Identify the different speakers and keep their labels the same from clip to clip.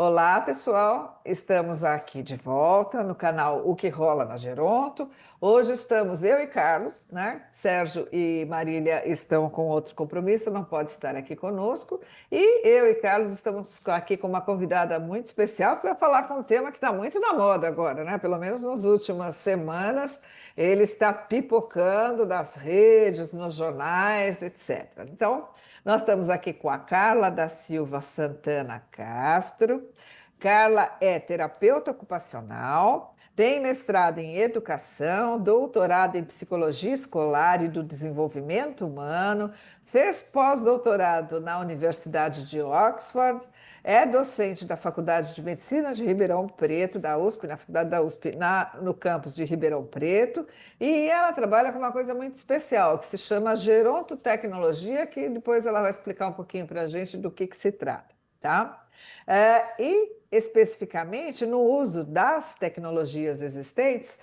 Speaker 1: Olá, pessoal! Estamos aqui de volta no canal O que Rola na Geronto. Hoje estamos eu e Carlos, né? Sérgio e Marília estão com outro compromisso, não pode estar aqui conosco. E eu e Carlos estamos aqui com uma convidada muito especial que vai falar com um tema que está muito na moda agora, né? Pelo menos nas últimas semanas, ele está pipocando nas redes, nos jornais, etc. Então, nós estamos aqui com a Carla da Silva Santana Castro. Carla é terapeuta ocupacional, tem mestrado em educação, doutorado em psicologia escolar e do desenvolvimento humano, fez pós-doutorado na Universidade de Oxford, é docente da Faculdade de Medicina de Ribeirão Preto, da USP, na Faculdade da USP, no campus de Ribeirão Preto, e ela trabalha com uma coisa muito especial, que se chama gerontotecnologia, que depois ela vai explicar um pouquinho para a gente do que se trata, tá? E especificamente no uso das tecnologias existentes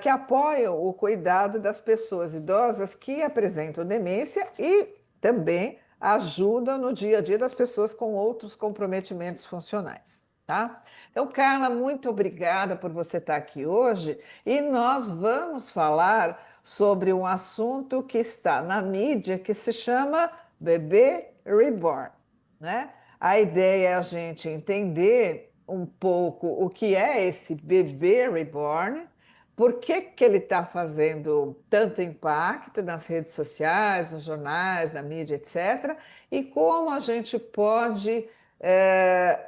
Speaker 1: que apoiam o cuidado das pessoas idosas que apresentam demência e também ajudam no dia a dia das pessoas com outros comprometimentos funcionais. Tá? Então, Carla, muito obrigada por você estar aqui hoje e nós vamos falar sobre um assunto que está na mídia que se chama bebê reborn, né? A ideia é a gente entender um pouco o que é esse bebê reborn, por que que ele está fazendo tanto impacto nas redes sociais, nos jornais, na mídia, etc., e como a gente pode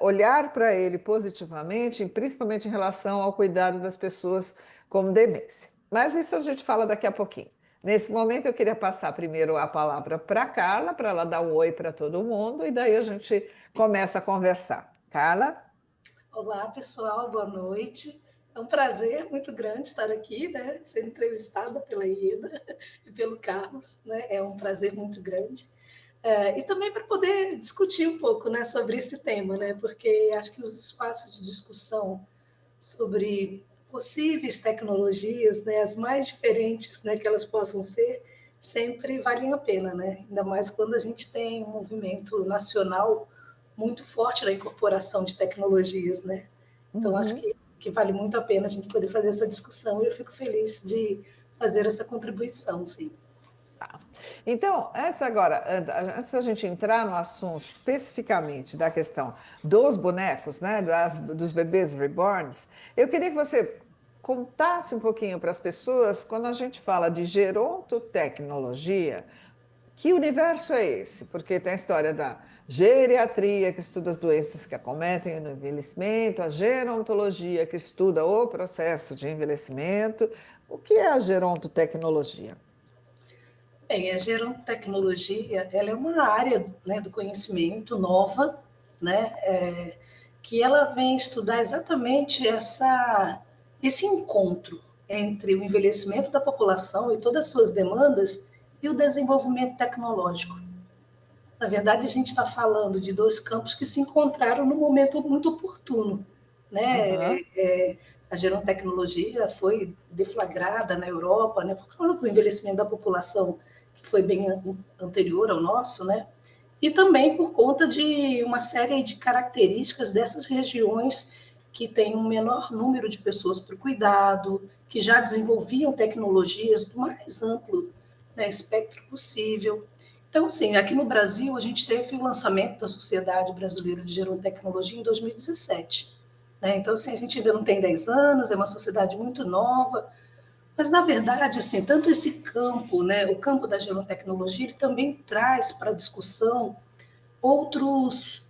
Speaker 1: olhar para ele positivamente, principalmente em relação ao cuidado das pessoas com demência. Mas isso a gente fala daqui a pouquinho. Nesse momento, eu queria passar primeiro a palavra para a Carla, para ela dar um oi para todo mundo, e daí a gente começa a conversar. Carla?
Speaker 2: Olá, pessoal, boa noite. É um prazer muito grande estar aqui, né? Ser entrevistada pela Ieda e pelo Carlos, né? É um prazer muito grande. E também para poder discutir um pouco, né, sobre esse tema, né? Porque acho que os espaços de discussão sobre possíveis tecnologias, né, as mais diferentes, né, que elas possam ser, sempre valem a pena, né? Ainda mais quando a gente tem um movimento nacional muito forte na incorporação de tecnologias, né? Então, acho
Speaker 1: Uhum.
Speaker 2: que vale muito a pena a gente poder fazer essa discussão e eu fico feliz de fazer essa contribuição, sim.
Speaker 1: Tá. Então, antes da gente entrar no assunto especificamente da questão dos bonecos, né, dos bebês reborns, eu queria que você contasse um pouquinho para as pessoas, quando a gente fala de gerontotecnologia, que universo é esse? Porque tem a história da geriatria, que estuda as doenças que acometem no envelhecimento, a gerontologia, que estuda o processo de envelhecimento. O que é a gerontotecnologia?
Speaker 2: Bem, a gerontecnologia, ela é uma área, né, do conhecimento nova, né, que ela vem estudar exatamente esse encontro entre o envelhecimento da população e todas as suas demandas e o desenvolvimento tecnológico. Na verdade, a gente está falando de dois campos que se encontraram no momento muito oportuno, né?
Speaker 1: Aham.
Speaker 2: A gerontecnologia foi deflagrada na Europa, né, por causa do envelhecimento da população, que foi bem anterior ao nosso, né? E também por conta de uma série de características dessas regiões que têm um menor número de pessoas para o cuidado, que já desenvolviam tecnologias do mais amplo, né, espectro possível. Então, sim, aqui no Brasil, a gente teve o lançamento da Sociedade Brasileira de Gerontecnologia em 2017. Né? Então, assim, a gente ainda não tem 10 anos, é uma sociedade muito nova, mas, na verdade, assim, tanto esse campo, né, o campo da gerontecnologia, ele também traz para a discussão outros,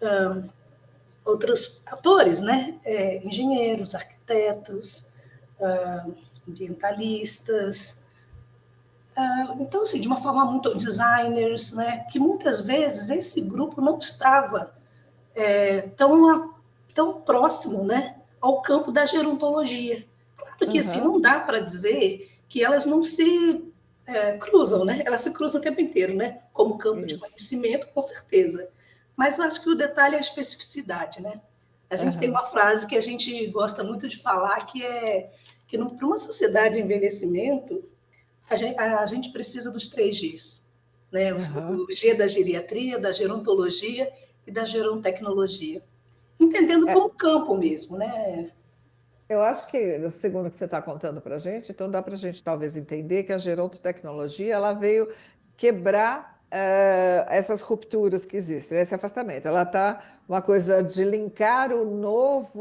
Speaker 2: outros atores, né, engenheiros, arquitetos, ambientalistas. Então, assim, de uma forma muito designers, né, que muitas vezes esse grupo não estava tão próximo, né, ao campo da gerontologia. Claro que assim
Speaker 1: Aham.
Speaker 2: não dá para dizer que elas não se cruzam, né? Elas se cruzam o tempo inteiro, né? Como campo de
Speaker 1: Isso.
Speaker 2: conhecimento, com certeza. Mas eu acho que o detalhe é a especificidade, né? A gente tem
Speaker 1: Aham.
Speaker 2: uma frase que a gente gosta muito de falar que é que para uma sociedade de envelhecimento a gente precisa dos 3 Gs, né?
Speaker 1: Aham.
Speaker 2: O G da geriatria, da gerontologia e da gerontecnologia. entendendo como campo mesmo, né?
Speaker 1: Eu acho que, segundo o que você está contando para a gente, então dá para a gente talvez entender que a gerontotecnologia ela veio quebrar essas rupturas que existem, esse afastamento. Ela está uma coisa de linkar o novo,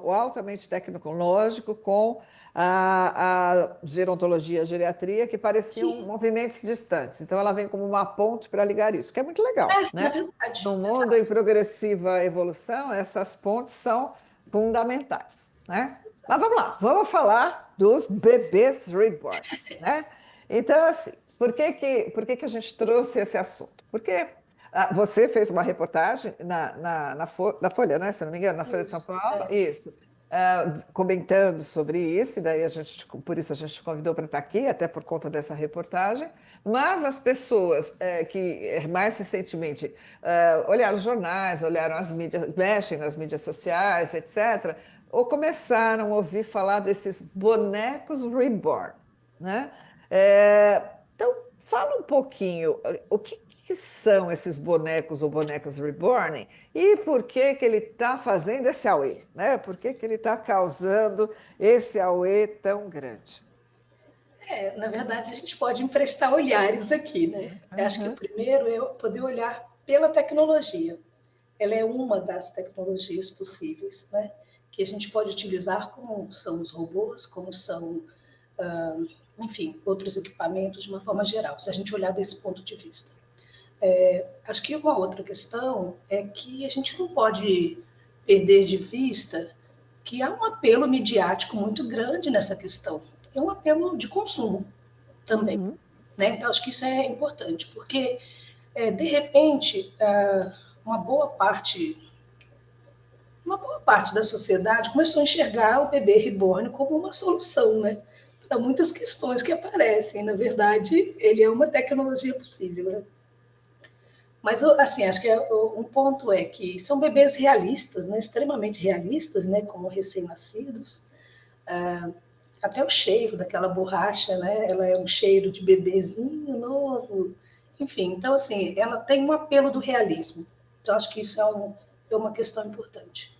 Speaker 1: o altamente tecnológico com a gerontologia, a geriatria, que pareciam
Speaker 2: Sim,
Speaker 1: movimentos distantes. Então ela vem como uma ponte para ligar isso, que é muito legal,
Speaker 2: é
Speaker 1: né?
Speaker 2: verdade.
Speaker 1: No mundo em progressiva evolução, essas pontes são fundamentais, né? Mas vamos lá, vamos falar dos bebês reborns, né? Então, assim, por que que a gente trouxe esse assunto? Porque você fez uma reportagem na Folha, né? Se não me engano, na Folha de São
Speaker 2: Isso,
Speaker 1: Paulo, isso, comentando sobre isso, e daí por isso a gente te convidou para estar aqui, até por conta dessa reportagem. Mas as pessoas que mais recentemente olharam os jornais, olharam as mídias, mexem nas mídias sociais, etc., ou começaram a ouvir falar desses bonecos reborn, né? Então, fala um pouquinho o que são esses bonecos ou bonecas reborn e por que que ele está fazendo esse auê, né? Por que que ele está causando esse auê tão grande?
Speaker 2: na verdade, a gente pode emprestar olhares aqui, né? Eu acho que o
Speaker 1: Uhum,
Speaker 2: primeiro é poder olhar pela tecnologia. Ela é uma das tecnologias possíveis, né? Que a gente pode utilizar, como são os robôs, como são, ah, enfim, outros equipamentos de uma forma geral, se a gente olhar desse ponto de vista. Acho que uma outra questão é que a gente não pode perder de vista que há um apelo midiático muito grande nessa questão. É um apelo de consumo também.
Speaker 1: uhum,
Speaker 2: Né? Então, acho que isso é importante, porque, de repente, uma boa parte da sociedade começou a enxergar o bebê reborn como uma solução, né? Para muitas questões que aparecem. Na verdade, ele é uma tecnologia possível. Né? Mas, assim, acho que um ponto é que são bebês realistas, né? Extremamente realistas, né? Como recém-nascidos. Até o cheiro daquela borracha, né? Ela é um cheiro de bebezinho novo. Enfim, então, assim, ela tem um apelo do realismo. Então, acho que isso é uma questão importante.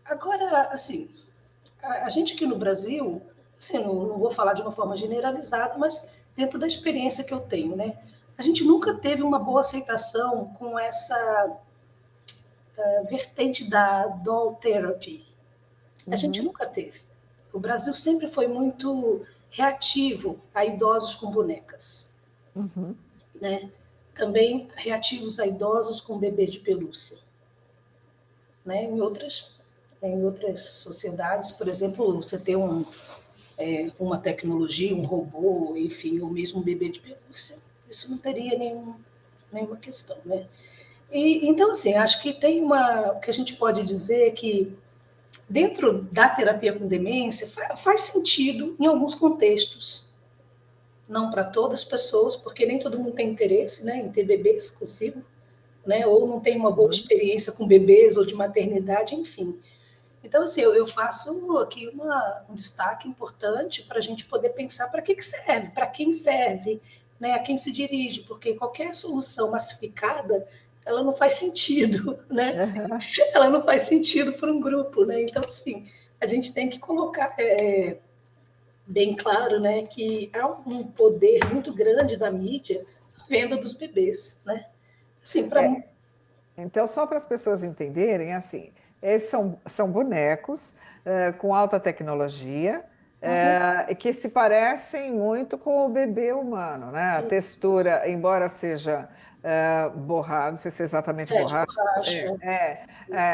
Speaker 2: Agora, assim, a gente aqui no Brasil, assim, não vou falar de uma forma generalizada, mas dentro da experiência que eu tenho, né? A gente nunca teve uma boa aceitação com essa vertente da doll therapy. A gente
Speaker 1: uhum,
Speaker 2: nunca teve. O Brasil sempre foi muito reativo a idosos com bonecas,
Speaker 1: uhum.
Speaker 2: né? Também reativos a idosos com bebês de pelúcia, né? Em outras sociedades, por exemplo, você tem uma tecnologia, um robô, enfim, ou mesmo um bebê de pelúcia, isso não teria nenhuma questão, né? Então, assim, acho que o que a gente pode dizer é que dentro da terapia com demência faz sentido em alguns contextos, não para todas as pessoas, porque nem todo mundo tem interesse, né, em ter bebês consigo, né, ou não tem uma boa
Speaker 1: Uhum.
Speaker 2: experiência com bebês ou de maternidade, enfim. Então, assim, eu faço aqui um destaque importante para a gente poder pensar para que serve, para quem serve, né, a quem se dirige, porque qualquer solução massificada, ela não faz sentido, né? Assim, ela não faz sentido para um grupo, né? Então, assim, a gente tem que colocar bem claro, né, que há um poder muito grande da mídia na venda dos bebês, né? Assim, para
Speaker 1: É, então, só para as pessoas entenderem, assim, esses são bonecos com alta tecnologia que se parecem muito com o bebê humano, né? A textura, embora seja borrado, não sei se é exatamente
Speaker 2: de
Speaker 1: borrado,
Speaker 2: borracha,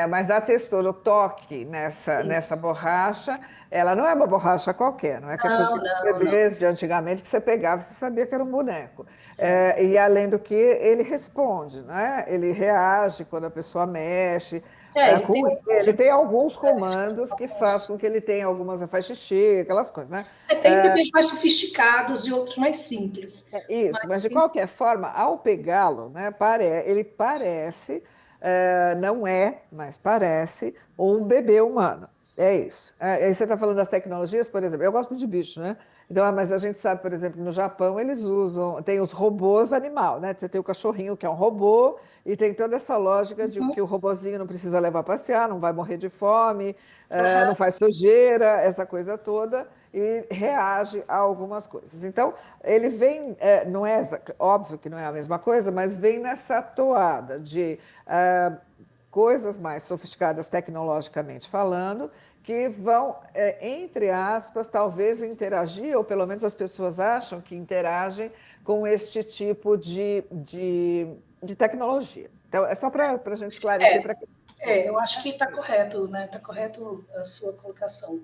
Speaker 1: mas a textura, o toque nessa
Speaker 2: isso.
Speaker 1: borracha, ela não é uma borracha qualquer, não é que
Speaker 2: Não,
Speaker 1: aqueles
Speaker 2: não, não.
Speaker 1: bebês de antigamente que você pegava e você sabia que era um boneco.
Speaker 2: É.
Speaker 1: E além do que, ele responde, né? Ele reage quando a pessoa mexe.
Speaker 2: Ele tem
Speaker 1: Com ele.
Speaker 2: um
Speaker 1: Ele tem
Speaker 2: movimento.
Speaker 1: alguns comandos que faz
Speaker 2: Alguns.
Speaker 1: com que ele tenha algumas faz xixi, aquelas coisas, né?
Speaker 2: Tem bebês mais sofisticados e outros mais simples.
Speaker 1: Isso,
Speaker 2: Mas
Speaker 1: mas de
Speaker 2: sim,
Speaker 1: qualquer forma, ao pegá-lo, né, ele parece, não é, mas parece um bebê humano. É isso. Aí você está falando das tecnologias, por exemplo. Eu gosto muito de bicho, né? Então, mas a gente sabe, por exemplo, no Japão eles usam, tem os robôs animal, né? Você tem o cachorrinho que é um robô e tem toda essa lógica de
Speaker 2: Uhum.
Speaker 1: que o robozinho não precisa levar a passear, não vai morrer de fome, não
Speaker 2: Aham.
Speaker 1: faz sujeira, essa coisa toda e reage a algumas coisas. Então, ele vem, não é óbvio que não é a mesma coisa, mas vem nessa toada de coisas mais sofisticadas tecnologicamente falando, que vão, entre aspas, talvez interagir, ou pelo menos as pessoas acham que interagem com este tipo de tecnologia. Então, é só para a gente esclarecer
Speaker 2: É,
Speaker 1: para quem está
Speaker 2: eu
Speaker 1: ouvindo,
Speaker 2: acho
Speaker 1: né?
Speaker 2: que está correto, né? Está correto a sua colocação.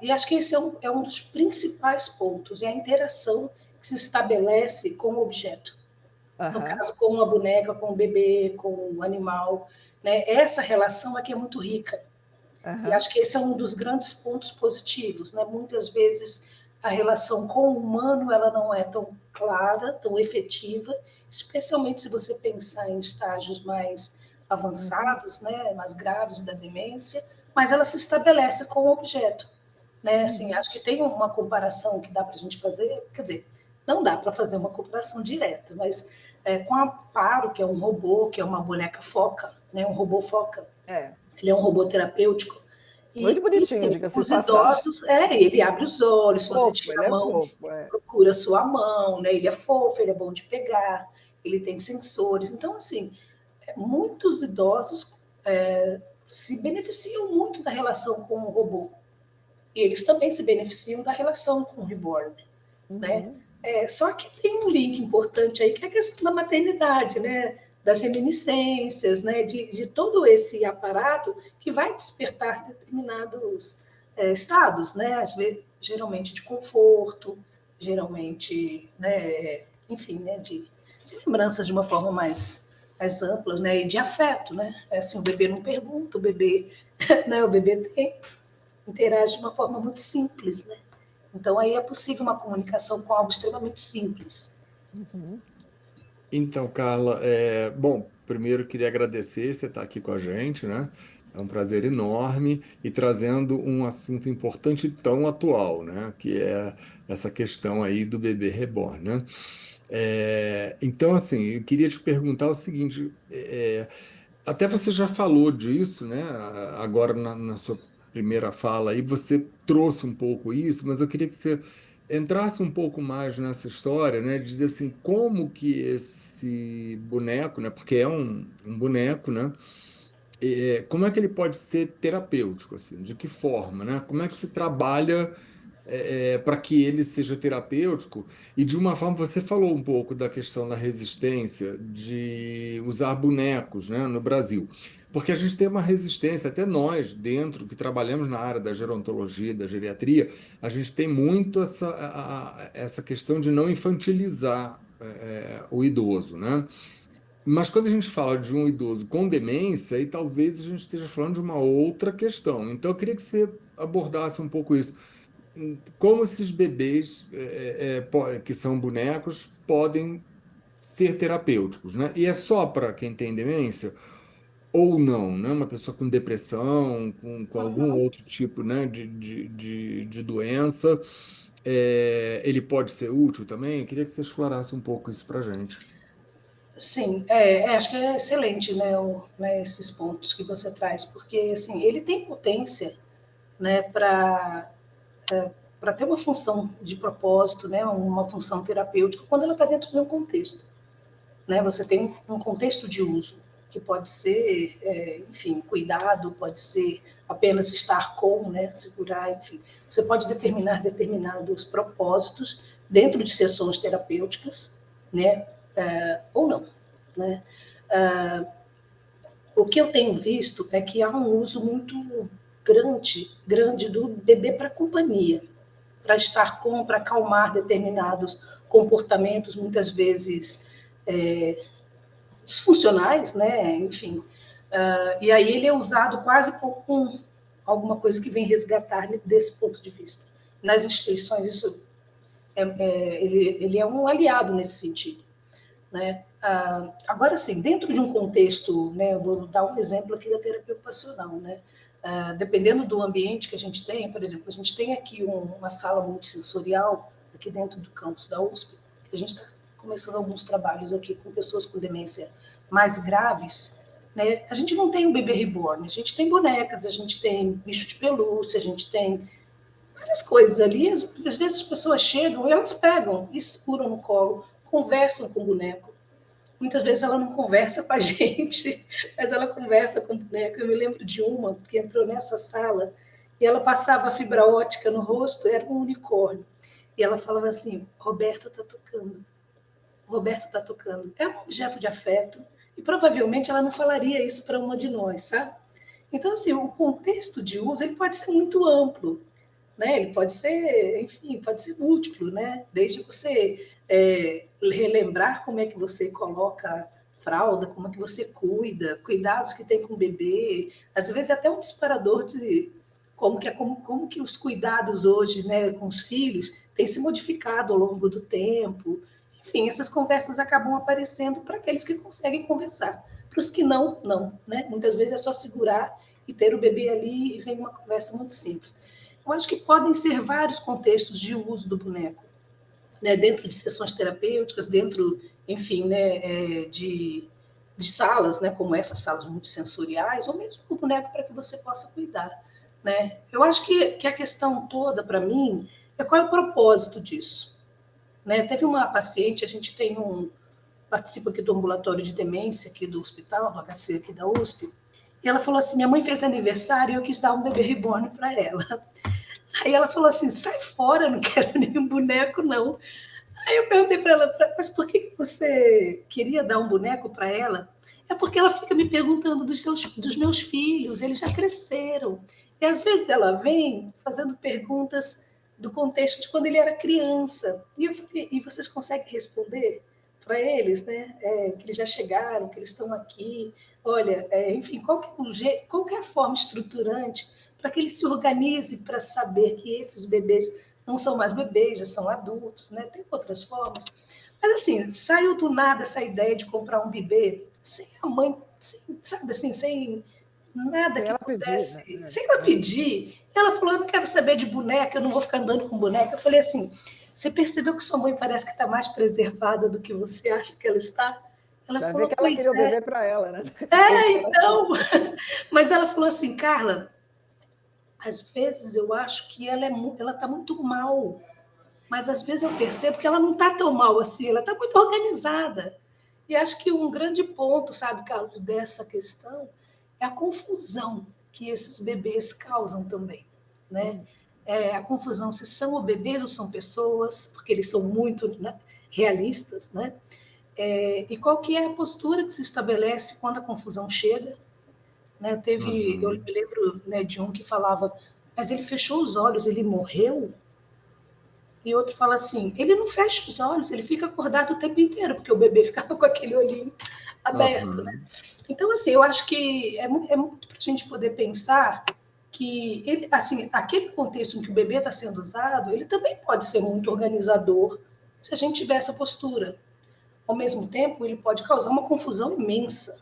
Speaker 2: E acho que esse é um dos principais pontos, é a interação que se estabelece com o objeto. No
Speaker 1: Aham,
Speaker 2: caso, com a boneca, com o bebê, com o animal. Né? Essa relação aqui é muito rica. E
Speaker 1: aham,
Speaker 2: acho que esse é um dos grandes pontos positivos. Né? Muitas vezes a relação com o humano ela não é tão clara, tão efetiva, especialmente se você pensar em estágios mais
Speaker 1: uhum,
Speaker 2: avançados, né, mais graves da demência, mas ela se estabelece com o objeto. Né? Assim,
Speaker 1: uhum,
Speaker 2: acho que tem uma comparação que dá para a gente fazer, quer dizer, não dá para fazer uma comparação direta, mas com a Paro, que é um robô, que é uma boneca foca, né, um robô foca,
Speaker 1: é.
Speaker 2: ele é um robô terapêutico.
Speaker 1: Muito
Speaker 2: E,
Speaker 1: bonitinho,
Speaker 2: enfim,
Speaker 1: diga-se de
Speaker 2: os
Speaker 1: passagem.
Speaker 2: idosos, ele abre os olhos, se você
Speaker 1: Fofo,
Speaker 2: tira
Speaker 1: ele
Speaker 2: a
Speaker 1: é
Speaker 2: mão,
Speaker 1: fofo,
Speaker 2: ele
Speaker 1: é.
Speaker 2: procura a sua mão, né? Ele é fofo, ele é bom de pegar, ele tem sensores. Então, assim, muitos idosos se beneficiam muito da relação com o robô. E eles também se beneficiam da relação com o reborn, né?
Speaker 1: Uhum,
Speaker 2: Só que tem um link importante aí, que é a questão da maternidade, né? Das reminiscências, né? De todo esse aparato que vai despertar determinados estados, né? Às vezes, geralmente de conforto, geralmente, né? Enfim, né? De lembranças de uma forma mais ampla, né? E de afeto, né? Assim, o bebê não pergunta, o bebê, né? O bebê interage de uma forma muito simples, né? Então, aí é possível uma comunicação com algo extremamente simples.
Speaker 1: uhum.
Speaker 3: Então, Carla, bom, primeiro queria agradecer você estar aqui com a gente, né? É um prazer enorme e trazendo um assunto importante e tão atual, né? Que é essa questão aí do bebê reborn, né? Então, assim, eu queria te perguntar o seguinte: até você já falou disso, né? Agora na sua primeira fala aí, você trouxe um pouco isso, mas eu queria que você entrasse um pouco mais nessa história, né? De dizer assim, como que esse boneco, né? Porque é um boneco, né? Como é que ele pode ser terapêutico, assim? De que forma, né? Como é que se trabalha para que ele seja terapêutico? E de uma forma, você falou um pouco da questão da resistência de usar bonecos, né, no Brasil. Porque a gente tem uma resistência, até nós, dentro, que trabalhamos na área da gerontologia, da geriatria, a gente tem muito essa questão de não infantilizar o idoso, né? Mas quando a gente fala de um idoso com demência, aí talvez a gente esteja falando de uma outra questão. Então, eu queria que você abordasse um pouco isso. Como esses bebês, que são bonecos, podem ser terapêuticos, né? E é só para quem tem demência ou não, né? Uma pessoa com depressão, com algum
Speaker 2: Uhum.
Speaker 3: outro tipo, né, de doença, ele pode ser útil também? Eu queria que você explorasse um pouco isso para gente.
Speaker 2: Sim, acho que é excelente, né, né, esses pontos que você traz, porque assim, ele tem potência, né, para ter uma função de propósito, né, uma função terapêutica, quando ela está dentro de um contexto. Né? Você tem um contexto de uso, que pode ser, enfim, cuidado, pode ser apenas estar com, né, segurar, enfim. Você pode determinar determinados propósitos dentro de sessões terapêuticas, né, ou não. Né? O que eu tenho visto é que há um uso muito grande do bebê para companhia, para estar com, para acalmar determinados comportamentos, muitas vezes disfuncionais, né? Enfim. E aí ele é usado quase como alguma coisa que vem resgatar desse ponto de vista. Nas instituições, isso ele é um aliado nesse sentido. Né? Agora, sim, dentro de um contexto, né, eu vou dar um exemplo aqui da terapia ocupacional. Né? dependendo do ambiente que a gente tem, por exemplo, a gente tem aqui uma sala multissensorial aqui dentro do campus da USP, que a gente está começando alguns trabalhos aqui com pessoas com demência mais graves, né? A gente não tem um bebê reborn, a gente tem bonecas, a gente tem bicho de pelúcia, a gente tem várias coisas ali. Às vezes as pessoas chegam e elas pegam e seguram no colo, conversam com o boneco. Muitas vezes ela não conversa com a gente, mas ela conversa com o boneco. Eu me lembro de uma que entrou nessa sala e ela passava fibra ótica no rosto, era um unicórnio. E ela falava assim, Roberto está tocando. Roberto está tocando. É um objeto de afeto e provavelmente ela não falaria isso para uma de nós, sabe? Então, assim, o contexto de uso ele pode ser muito amplo, né? Ele pode ser, enfim, pode ser múltiplo, né? Desde você relembrar como é que você coloca fralda, como é que você cuida, cuidados que tem com o bebê, às vezes até um disparador de como que os cuidados hoje, né, com os filhos têm se modificado ao longo do tempo. Enfim, essas conversas acabam aparecendo para aqueles que conseguem conversar. Para os que não, não, né? Muitas vezes é só segurar e ter o bebê ali e vem uma conversa muito simples. Eu acho que podem ser vários contextos de uso do boneco, né? Dentro de sessões terapêuticas, dentro, enfim, né, de salas, né, como essas salas multissensoriais, ou mesmo o boneco para que você possa cuidar, né? Eu acho que a questão toda, para mim, é qual é o propósito disso, né? Teve uma paciente, a gente tem participa aqui do ambulatório de demência aqui do hospital, do HC aqui da USP, e ela falou assim, minha mãe fez aniversário e eu quis dar um bebê reborn para ela. Aí ela falou assim, sai fora, não quero nenhum boneco, não. Aí eu perguntei para ela, mas por que você queria dar um boneco para ela? É porque ela fica me perguntando dos meus filhos, eles já cresceram. E às vezes ela vem fazendo perguntas do contexto de quando ele era criança. E eu falei, e vocês conseguem responder para eles, né? Que eles já chegaram, que eles estão aqui. Olha, enfim, qual que é a forma estruturante para que ele se organize para saber que esses bebês não são mais bebês, já são adultos, né? Tem outras formas. Mas, assim, saiu do nada essa ideia de comprar um bebê sem a mãe, sabe assim, sem nada
Speaker 1: Sem
Speaker 2: que
Speaker 1: ela pedir,
Speaker 2: pudesse,
Speaker 1: né?
Speaker 2: sem ela pedir. Ela falou, eu não quero saber de boneca, eu não vou ficar andando com boneca. Eu falei assim, você percebeu que sua mãe parece que está mais preservada do que você acha que ela está? Ela
Speaker 1: Vai ver
Speaker 2: falou,
Speaker 1: que ela
Speaker 2: pois
Speaker 1: queria o
Speaker 2: é.
Speaker 1: bebê para ela, né? Foi o que ela
Speaker 2: Então,
Speaker 1: disse.
Speaker 2: mas ela falou assim, Carla, às vezes eu acho que ela está muito mal, mas às vezes eu percebo que ela não está tão mal assim, ela está muito organizada. E acho que um grande ponto, sabe, Carlos, dessa questão é a confusão que esses bebês causam também, né? A confusão se são bebês ou são pessoas, porque eles são muito, né, realistas, né? E qual que é a postura que se estabelece quando a confusão chega, né? Eu me
Speaker 3: Uhum.
Speaker 2: lembro, né, de um que falava, mas ele fechou os olhos, ele morreu? E outro fala assim, ele não fecha os olhos, ele fica acordado o tempo inteiro, porque o bebê ficava com aquele olhinho aberto, né?
Speaker 3: Uhum.
Speaker 2: Então, assim, eu acho que é muito para a gente poder pensar que ele, assim, aquele contexto em que o bebê está sendo usado, ele também pode ser muito organizador se a gente tiver essa postura. Ao mesmo tempo, ele pode causar uma confusão imensa,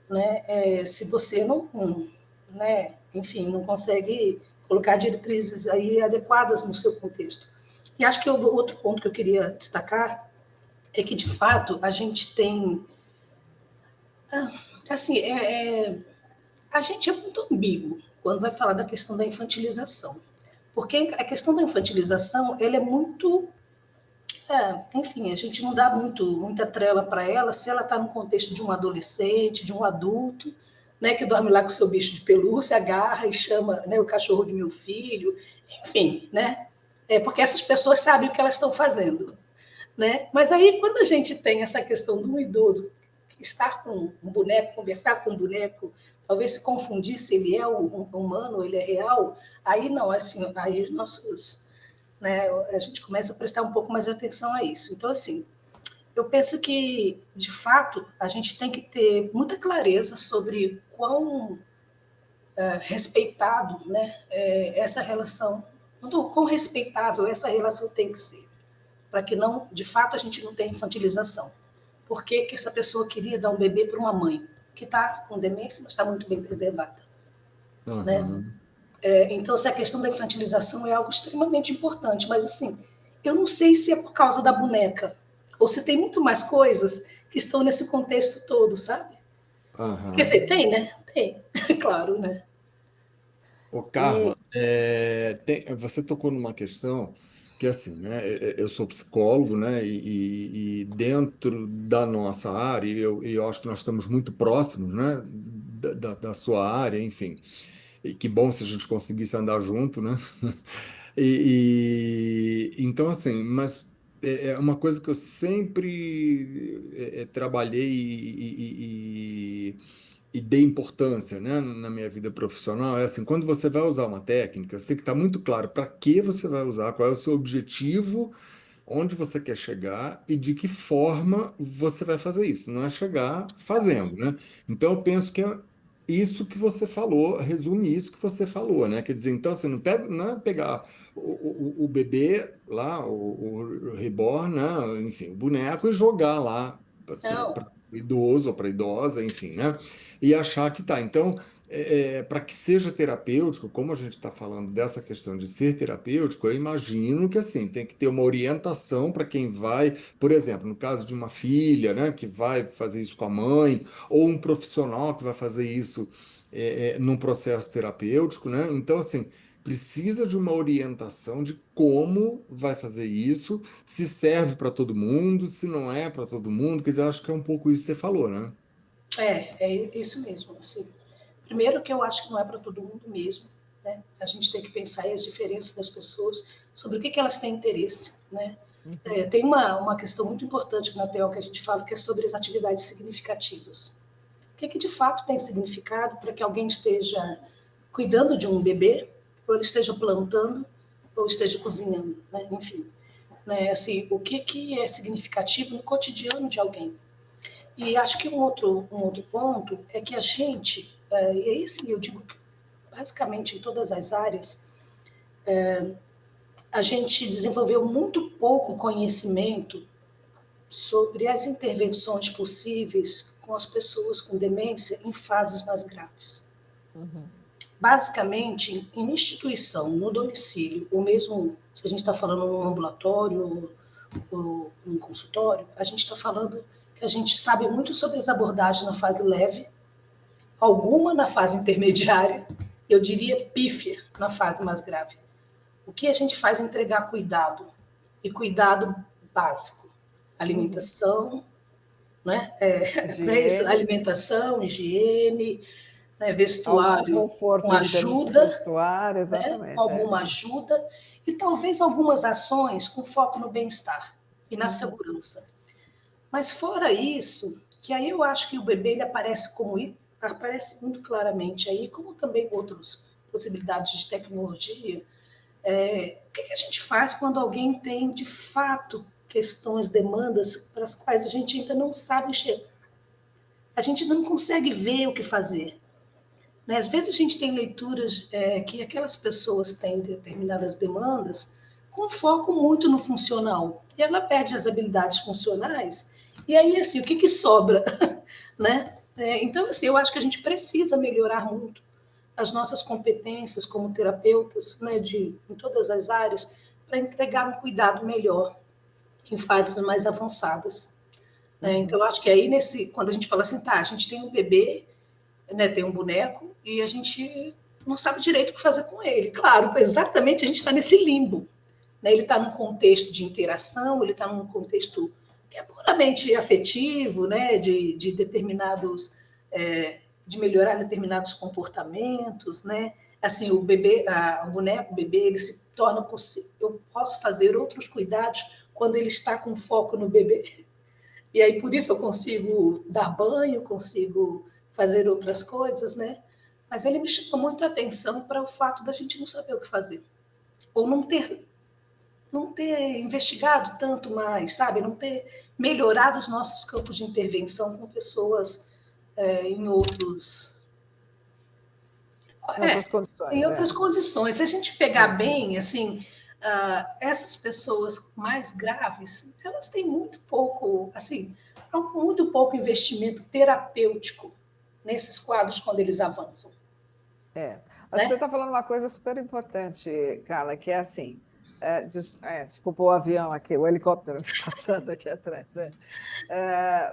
Speaker 2: né? Se você não, né, enfim, não consegue colocar diretrizes aí adequadas no seu contexto. E acho que o outro ponto que eu queria destacar é que, de fato, a gente tem, assim, a gente é muito ambíguo quando vai falar da questão da infantilização, porque a questão da infantilização, ela é muito, enfim, a gente não dá muita trela para ela se ela está no contexto de um adolescente, de um adulto, né, que dorme lá com o seu bicho de pelúcia, agarra e chama, né, o cachorro de meu filho, enfim, né? Porque essas pessoas sabem o que elas estão fazendo, né? Mas aí, quando a gente tem essa questão do idoso estar com um boneco, conversar com um boneco, talvez se confundir se ele é um humano, ele é real, aí não, assim, aí nossos, né, a gente começa a prestar um pouco mais de atenção a isso. Então, assim, eu penso que, de fato, a gente tem que ter muita clareza sobre quão respeitado, né, essa relação, quão respeitável essa relação tem que ser, para que não, de fato, a gente não tenha infantilização. Por que que essa pessoa queria dar um bebê para uma mãe que está com demência, mas está muito bem preservada? né?
Speaker 3: Aham.
Speaker 2: Então, se a questão da infantilização é algo extremamente importante, mas assim, eu não sei se é por causa da boneca, ou se tem muito mais coisas que estão nesse contexto todo, sabe? Quer
Speaker 3: Aham.
Speaker 2: dizer, tem, né? Tem, claro, né?
Speaker 3: Ô,
Speaker 1: E,
Speaker 3: Carla, você tocou numa questão que, assim, né, eu sou psicólogo, né, e dentro da nossa área, e eu acho que nós estamos muito próximos, né, da sua área, enfim, e que bom se a gente conseguisse andar junto, né, então, assim, mas é uma coisa que eu sempre trabalhei e dei importância, né, na minha vida profissional, é assim, quando você vai usar uma técnica, você tem que estar muito claro para que você vai usar, qual é o seu objetivo, onde você quer chegar e de que forma você vai fazer isso. Não é chegar fazendo, né? Então eu penso que é isso que você falou, resume isso que você falou, né? Quer dizer, então assim, não é pegar o bebê lá, o reborn, né? Enfim, o boneco e jogar lá
Speaker 2: Não,
Speaker 3: para idoso ou para idosa, enfim, né? E achar que tá. Então, para que seja terapêutico, como a gente está falando dessa questão de ser terapêutico, eu imagino que assim tem que ter uma orientação para quem vai, por exemplo, no caso de uma filha, né, que vai fazer isso com a mãe, ou um profissional que vai fazer isso num processo terapêutico, né? Então, assim, precisa de uma orientação de como vai fazer isso, se serve para todo mundo, se não é para todo mundo. Quer dizer, eu acho que é um pouco isso que você falou, né?
Speaker 2: é isso mesmo. Assim, primeiro que eu acho que não é para todo mundo mesmo, né? A gente tem que pensar aí as diferenças das pessoas, sobre o que elas têm interesse, né?
Speaker 1: uhum,
Speaker 2: Tem uma questão muito importante na TEO que a gente fala, que é sobre as atividades significativas. O que de fato tem significado para que alguém esteja cuidando de um bebê, ou ele esteja plantando, ou esteja cozinhando, né? Enfim, né? Assim, o que é significativo no cotidiano de alguém. E acho que um outro ponto é que a gente, e aí sim eu digo que basicamente em todas as áreas, a gente desenvolveu muito pouco conhecimento sobre as intervenções possíveis com as pessoas com demência em fases mais graves.
Speaker 1: uhum.
Speaker 2: Basicamente, em instituição, no domicílio, ou mesmo se a gente está falando num ambulatório ou num consultório, a gente está falando que a gente sabe muito sobre as abordagens na fase leve, alguma na fase intermediária, eu diria pífia na fase mais grave. O que a gente faz é entregar cuidado, e cuidado básico.
Speaker 1: Uhum.
Speaker 2: Alimentação, né? Não é isso?
Speaker 1: Higiene,
Speaker 2: Alimentação, higiene, né?
Speaker 1: algum
Speaker 2: Vestuário com
Speaker 1: conforto de
Speaker 2: ajuda,
Speaker 1: vestuário,
Speaker 2: né?
Speaker 1: exatamente.
Speaker 2: Alguma ajuda, e talvez algumas ações com foco no bem-estar e na
Speaker 1: Uhum.
Speaker 2: segurança. Mas fora isso, que aí eu acho que o bebê ele aparece muito claramente aí, como também outras possibilidades de tecnologia. O que a gente faz quando alguém tem de fato questões, demandas para as quais a gente ainda não sabe enxergar? A gente não consegue ver o que fazer. Né? Às vezes a gente tem leituras que aquelas pessoas têm determinadas demandas com foco muito no funcional. E ela perde as habilidades funcionais, e aí, assim, o que sobra? Né? Então, assim, eu acho que a gente precisa melhorar muito as nossas competências como terapeutas, né, em todas as áreas, para entregar um cuidado melhor em fases mais avançadas. Né? Então,
Speaker 1: Uhum.
Speaker 2: eu acho que aí, quando a gente fala assim, tá, a gente tem um bebê, né, tem um boneco e a gente não sabe direito o que fazer com ele. Claro, exatamente a gente está nesse limbo. Né? Ele está num contexto de interação, ele está num contexto que é puramente afetivo, né, de determinados, de melhorar determinados comportamentos, né? Assim, o bebê, o boneco, o bebê, ele se torna possível. Eu posso fazer outros cuidados quando ele está com foco no bebê. E aí, por isso, eu consigo dar banho, consigo fazer outras coisas, né? Mas ele me chamou muito a atenção para o fato da gente não saber o que fazer. Ou não ter investigado tanto mais, sabe? Não ter melhorado os nossos campos de intervenção com pessoas em outros.
Speaker 1: Em
Speaker 2: É,
Speaker 1: outras
Speaker 2: em
Speaker 1: condições,
Speaker 2: outras condições. Se a gente pegar
Speaker 1: Isso.
Speaker 2: bem, assim, essas pessoas mais graves, elas têm muito pouco, assim, muito pouco investimento terapêutico nesses quadros quando eles avançam.
Speaker 1: É. Acho que você
Speaker 2: né?
Speaker 1: está falando uma coisa super importante, Carla, que é assim. Desculpa o avião aqui, o helicóptero passando aqui atrás.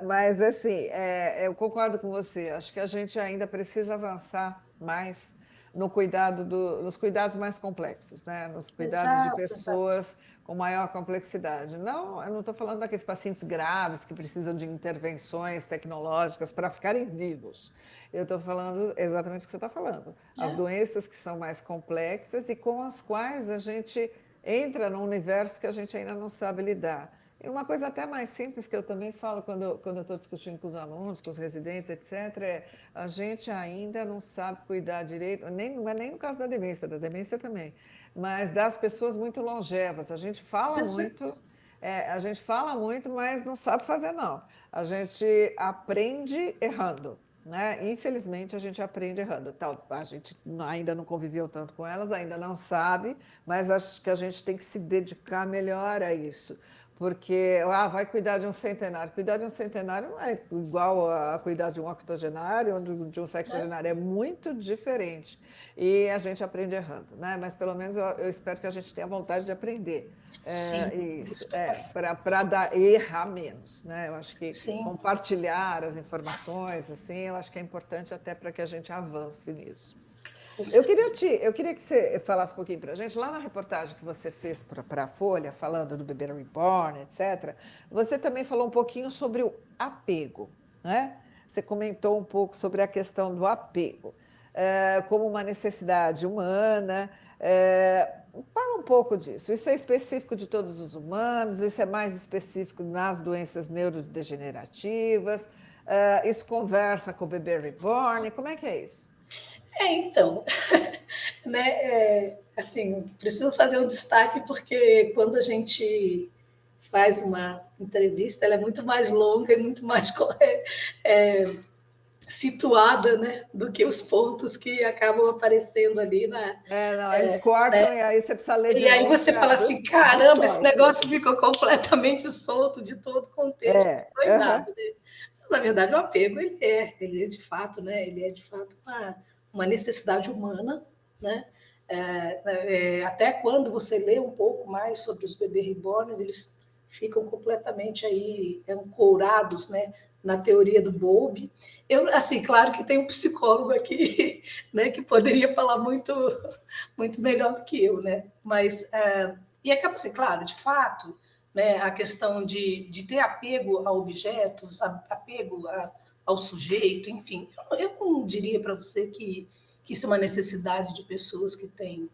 Speaker 1: Mas, assim, eu concordo com você. Acho que a gente ainda precisa avançar mais no cuidado nos cuidados mais complexos, né? Nos cuidados de
Speaker 2: Exato, exato.
Speaker 1: pessoas com maior complexidade. Não, eu não estou falando daqueles pacientes graves que precisam de intervenções tecnológicas para ficarem vivos. Eu estou falando exatamente o que você está falando. As
Speaker 2: É,
Speaker 1: doenças que são mais complexas e com as quais a gente entra num universo que a gente ainda não sabe lidar. E uma coisa até mais simples que eu também falo quando eu estou discutindo com os alunos, com os residentes, etc., é a gente ainda não sabe cuidar direito, não é nem no caso da demência também, mas das pessoas muito longevas.
Speaker 2: exato.
Speaker 1: A gente fala muito, mas não sabe fazer, não. A gente aprende errando. Né? Infelizmente, a gente aprende errando. A gente ainda não conviveu tanto com elas, ainda não sabe, mas acho que a gente tem que se dedicar melhor a isso. Porque vai cuidar de um centenário. Cuidar de um centenário não é igual a cuidar de um octogenário ou de um
Speaker 2: Né?
Speaker 1: sexagenário, é muito diferente. E a gente aprende errando, né? Mas pelo menos eu espero que a gente tenha vontade de aprender.
Speaker 2: Sim,
Speaker 1: Isso,
Speaker 2: isso que eu falei.
Speaker 1: para errar menos, né? Eu acho que
Speaker 2: Sim.
Speaker 1: compartilhar as informações, assim, eu acho que é importante até para que a gente avance nisso.
Speaker 2: Com certeza.
Speaker 1: Eu queria que você falasse um pouquinho para a gente, lá na reportagem que você fez para a Folha, falando do bebê reborn, etc., você também falou um pouquinho sobre o apego, né? Você comentou um pouco sobre a questão do apego, como uma necessidade humana. Fala um pouco disso. Isso é específico de todos os humanos, isso é mais específico nas doenças neurodegenerativas, isso conversa com o bebê reborn, como é que é isso?
Speaker 2: Então, né, assim, preciso fazer um destaque porque quando a gente faz uma entrevista, ela é muito mais longa e muito mais é, situada, né, do que os pontos que acabam aparecendo ali
Speaker 1: Não, eles cortam
Speaker 2: né?
Speaker 1: e aí você precisa ler de
Speaker 2: E aí
Speaker 1: novo,
Speaker 2: você
Speaker 1: porque
Speaker 2: fala
Speaker 1: às vezes
Speaker 2: assim, caramba, esse
Speaker 1: destrói.
Speaker 2: negócio ficou completamente solto de todo o contexto que foi
Speaker 1: Aham.
Speaker 2: dado, né? Na verdade, o apego ele é de fato, né? Ele é de fato uma necessidade humana, né? Até quando você lê um pouco mais sobre os bebês reborns, eles ficam completamente aí ancorados, né? Na teoria do Bowlby. Eu, assim, claro que tem um psicólogo aqui, né? Que poderia falar muito melhor do que eu, né? Mas e acaba assim, claro, de fato, né, a questão de ter apego a objetos, apego ao sujeito, enfim. Eu não diria para você que isso é uma necessidade de pessoas que têm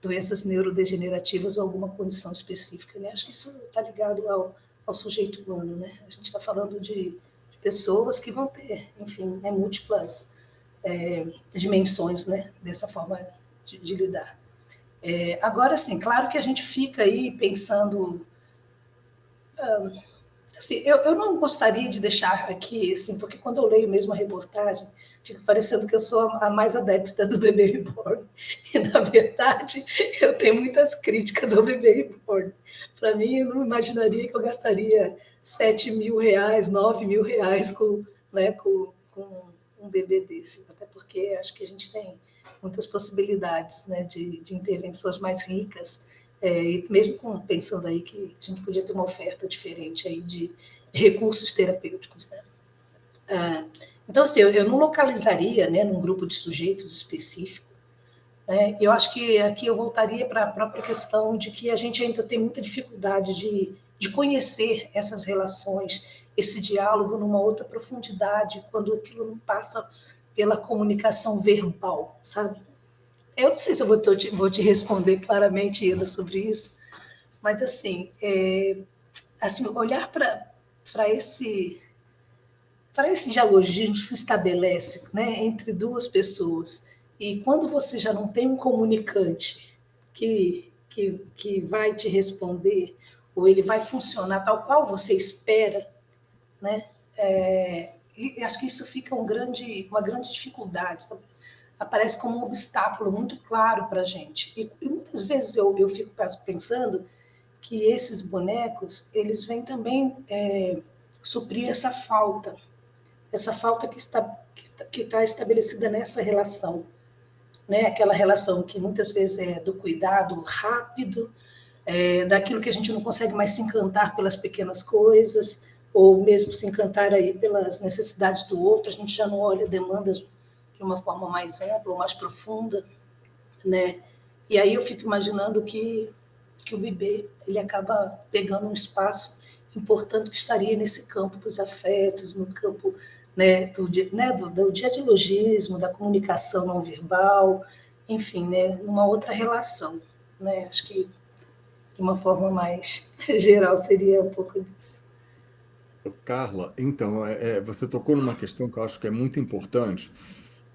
Speaker 2: doenças neurodegenerativas ou alguma condição específica. Né? Acho que isso está ligado ao sujeito humano. Né? A gente está falando de pessoas que vão ter, enfim, né, múltiplas dimensões, né, dessa forma de lidar. Agora, sim, claro que a gente fica aí pensando. Assim, eu não gostaria de deixar aqui, assim, porque quando eu leio mesmo a reportagem, fica parecendo que eu sou a mais adepta do bebê reborn. E, na verdade, eu tenho muitas críticas ao bebê reborn. Para mim, eu não imaginaria que eu gastaria R$ 7.000, R$ 9.000 com um bebê desse. Até porque acho que a gente tem muitas possibilidades, né, de intervenções mais ricas, e mesmo pensando aí que a gente podia ter uma oferta diferente aí de recursos terapêuticos, né? Então, assim, eu não localizaria, né, num grupo de sujeitos específico, né? Eu acho que aqui eu voltaria para a própria questão de que a gente ainda tem muita dificuldade de conhecer essas relações, esse diálogo numa outra profundidade, quando aquilo não passa pela comunicação verbal, sabe? Eu não sei se eu vou te responder claramente ainda sobre isso, mas assim olhar para esse dialogismo que se estabelece, né, entre duas pessoas, e quando você já não tem um comunicante que vai te responder, ou ele vai funcionar tal qual você espera, né, e acho que isso fica uma grande dificuldade, sabe? Aparece como um obstáculo muito claro para a gente. E muitas vezes eu fico pensando que esses bonecos eles vêm também suprir essa falta que está estabelecida nessa relação, né? Aquela relação que muitas vezes é do cuidado rápido, daquilo que a gente não consegue mais se encantar pelas pequenas coisas, ou mesmo se encantar aí pelas necessidades do outro, a gente já não olha demandas de uma forma mais ampla ou mais profunda, né? E aí eu fico imaginando que o bebê ele acaba pegando um espaço importante que estaria nesse campo dos afetos, no campo, né, do dialogismo, da comunicação não verbal, enfim, né, numa outra relação, né? Acho que de uma forma mais geral seria um pouco disso.
Speaker 3: Carla, então, você tocou numa questão que eu acho que é muito importante,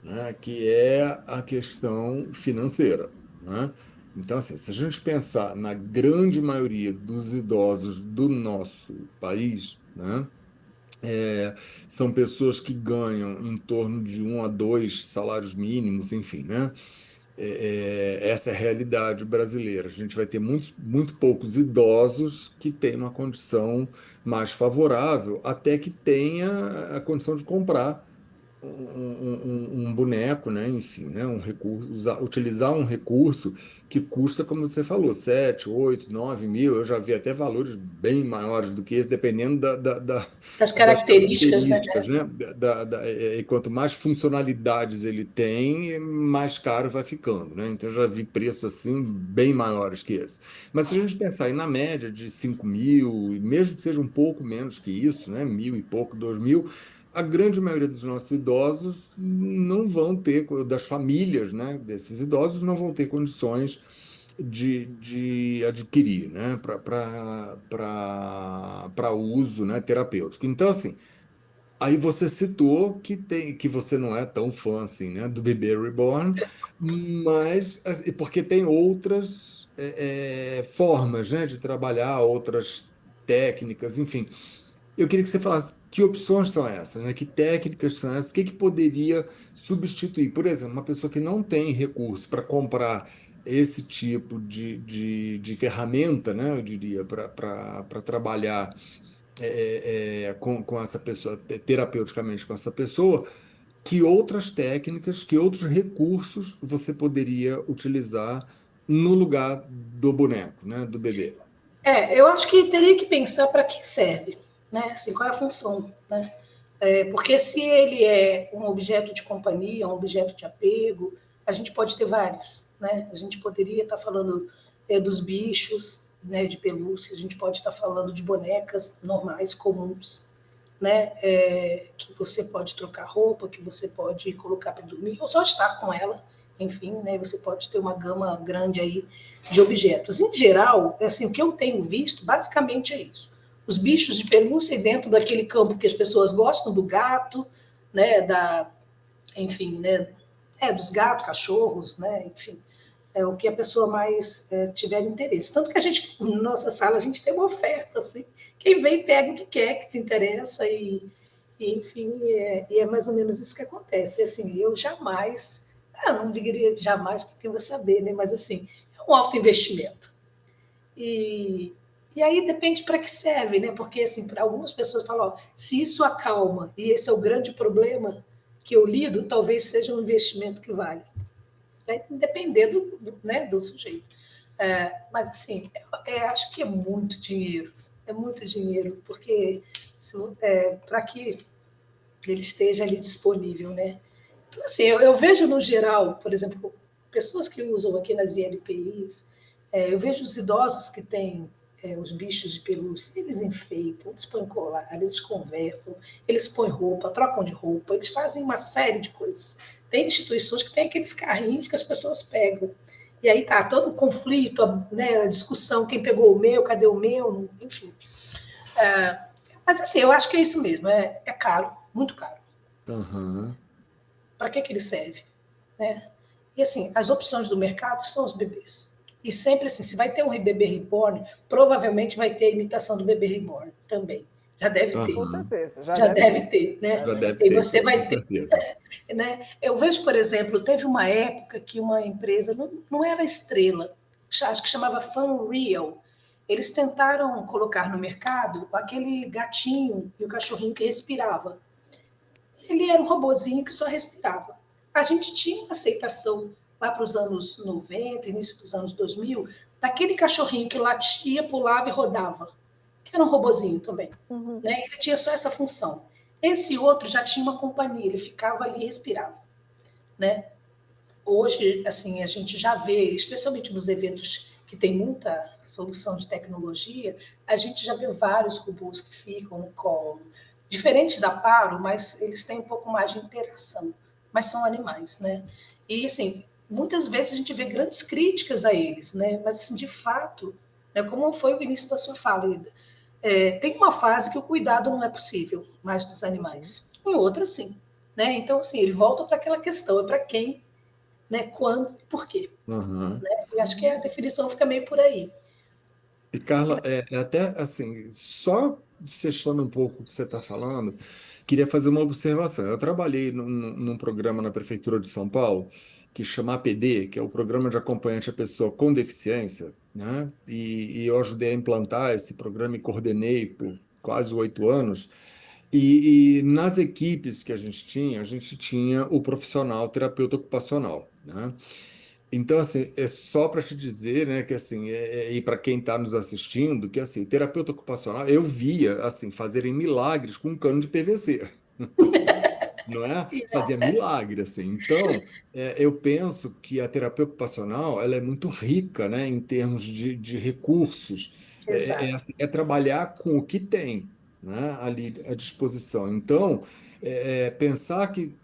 Speaker 3: né, que é a questão financeira, né? Então, assim, se a gente pensar na grande maioria dos idosos do nosso país, né, é, são pessoas que ganham em torno de 1 a 2 salários mínimos, enfim, né? Essa é a realidade brasileira. A gente vai ter muito poucos idosos que têm uma condição mais favorável, até que tenha a condição de comprar um boneco, né? Enfim, né? Um recurso, utilizar um recurso que custa, como você falou, 7, 8, 9 mil. Eu já vi até valores bem maiores do que esse, dependendo
Speaker 2: Das
Speaker 3: das
Speaker 2: características, né?
Speaker 3: características, né? E quanto mais funcionalidades ele tem, mais caro vai ficando, né? Então eu já vi preços assim bem maiores que esse. Mas se a gente pensar aí na média de 5 mil, e mesmo que seja um pouco menos que isso, né? 1.000 e pouco, 2 mil, a grande maioria dos nossos idosos não vão ter, das famílias, né, desses idosos, não vão ter condições de adquirir, né, para uso, né, terapêutico. Então, assim, aí você citou que você não é tão fã assim, né, do bebê reborn, mas porque tem outras formas, né, de trabalhar, outras técnicas, enfim. Eu queria que você falasse que opções são essas, né? Que técnicas são essas, o que que poderia substituir? Por exemplo, uma pessoa que não tem recurso para comprar esse tipo de ferramenta, né? Eu diria, para trabalhar com essa pessoa, terapeuticamente com essa pessoa, que outras técnicas, que outros recursos você poderia utilizar no lugar do boneco, né? Do bebê?
Speaker 2: Eu acho que teria que pensar para que serve, né? Assim, qual é a função, né? Porque se ele é um objeto de companhia, um objeto de apego, a gente pode ter vários, né? A gente poderia estar falando dos bichos, né, de pelúcia, a gente pode estar falando de bonecas normais, comuns, né? Que você pode trocar roupa, que você pode colocar para dormir, ou só estar com ela, enfim, né? Você pode ter uma gama grande aí de objetos. Em geral, assim, o que eu tenho visto, basicamente é isso. Os bichos de pelúcia dentro daquele campo que as pessoas gostam, do gato, né? Enfim, né? Dos gatos, cachorros, né? Enfim, é o que a pessoa mais tiver interesse. Tanto que a gente, na nossa sala, a gente tem uma oferta, assim, quem vem pega o que quer, que se interessa, enfim, é mais ou menos isso que acontece. Assim, eu jamais, não diria jamais, porque eu vou saber, né? Mas assim, é um alto investimento. E, e aí depende para que serve, né? Porque assim, para algumas pessoas falam, ó, se isso acalma e esse é o grande problema que eu lido, talvez seja um investimento que vale. Vai depender né, do sujeito. Mas assim, acho que é muito dinheiro, porque para que ele esteja ali disponível, né? Então, assim, eu vejo no geral, por exemplo, pessoas que usam aqui nas ILPIs, eu vejo os idosos que têm os bichos de pelúcia, eles enfeitam, eles põem colar, eles conversam, eles põem roupa, trocam de roupa, eles fazem uma série de coisas. Tem instituições que têm aqueles carrinhos que as pessoas pegam. E aí tá todo o conflito, né, a discussão, quem pegou o meu, cadê o meu, enfim. Mas assim, eu acho que é isso mesmo, é caro, muito caro.
Speaker 3: Aham.
Speaker 2: Para que ele serve? Né? E assim, as opções do mercado são os bebês. E sempre assim, se vai ter um bebê reborn, provavelmente vai ter a imitação do bebê reborn também. Já deve ter.
Speaker 1: Com
Speaker 3: Aham.
Speaker 1: certeza, já
Speaker 2: Já
Speaker 1: deve
Speaker 2: deve
Speaker 1: ter.
Speaker 2: ter, né?
Speaker 1: Já
Speaker 3: Já
Speaker 1: deve
Speaker 3: deve
Speaker 2: E
Speaker 1: ter.
Speaker 3: ter,
Speaker 2: você
Speaker 3: sim, com
Speaker 2: vai ter.
Speaker 3: certeza.
Speaker 2: Né? Eu vejo, por exemplo, teve uma época que uma empresa, não era estrela, acho que chamava Funreal. Eles tentaram colocar no mercado aquele gatinho e o cachorrinho que respirava. Ele era um robozinho que só respirava. A gente tinha uma aceitação lá para os anos 90, início dos anos 2000, daquele cachorrinho que latia, pulava e rodava, que era um robozinho também. Né? Ele tinha só essa função. Esse outro já tinha uma companhia, ele ficava ali e respirava. Né? Hoje, assim, a gente já vê, especialmente nos eventos que tem muita solução de tecnologia, a gente já vê vários robôs que ficam no colo. Diferentes da Paro, mas eles têm um pouco mais de interação, mas são animais, né? E, assim, muitas vezes a gente vê grandes críticas a eles, né? Mas, assim, de fato, né, como foi o início da sua fala, Ida, tem uma fase que o cuidado não é possível mais dos animais. Em outra, sim. Né? Então, assim, ele volta para aquela questão, é para quem, né, quando e por quê.
Speaker 3: Uhum.
Speaker 2: Né? E acho que a definição fica meio por aí.
Speaker 3: E, Carla, é até assim, só fechando um pouco o que você está falando, queria fazer uma observação. Eu trabalhei num programa na Prefeitura de São Paulo que chama APD, que é o Programa de Acompanhante à Pessoa com Deficiência, né? E eu ajudei a implantar esse programa e coordenei por quase 8 anos. E nas equipes que a gente tinha o profissional terapeuta ocupacional, né? Então, assim, é só para te dizer, né, que assim, e para quem está nos assistindo, que assim, o terapeuta ocupacional, eu via, assim, fazerem milagres com um cano de PVC, não é? Fazia milagre, assim. Então, eu penso que a terapia ocupacional, ela é muito rica, né, em termos de recursos.
Speaker 2: Exato.
Speaker 3: É trabalhar com o que tem, né, ali à disposição. Então, pensar que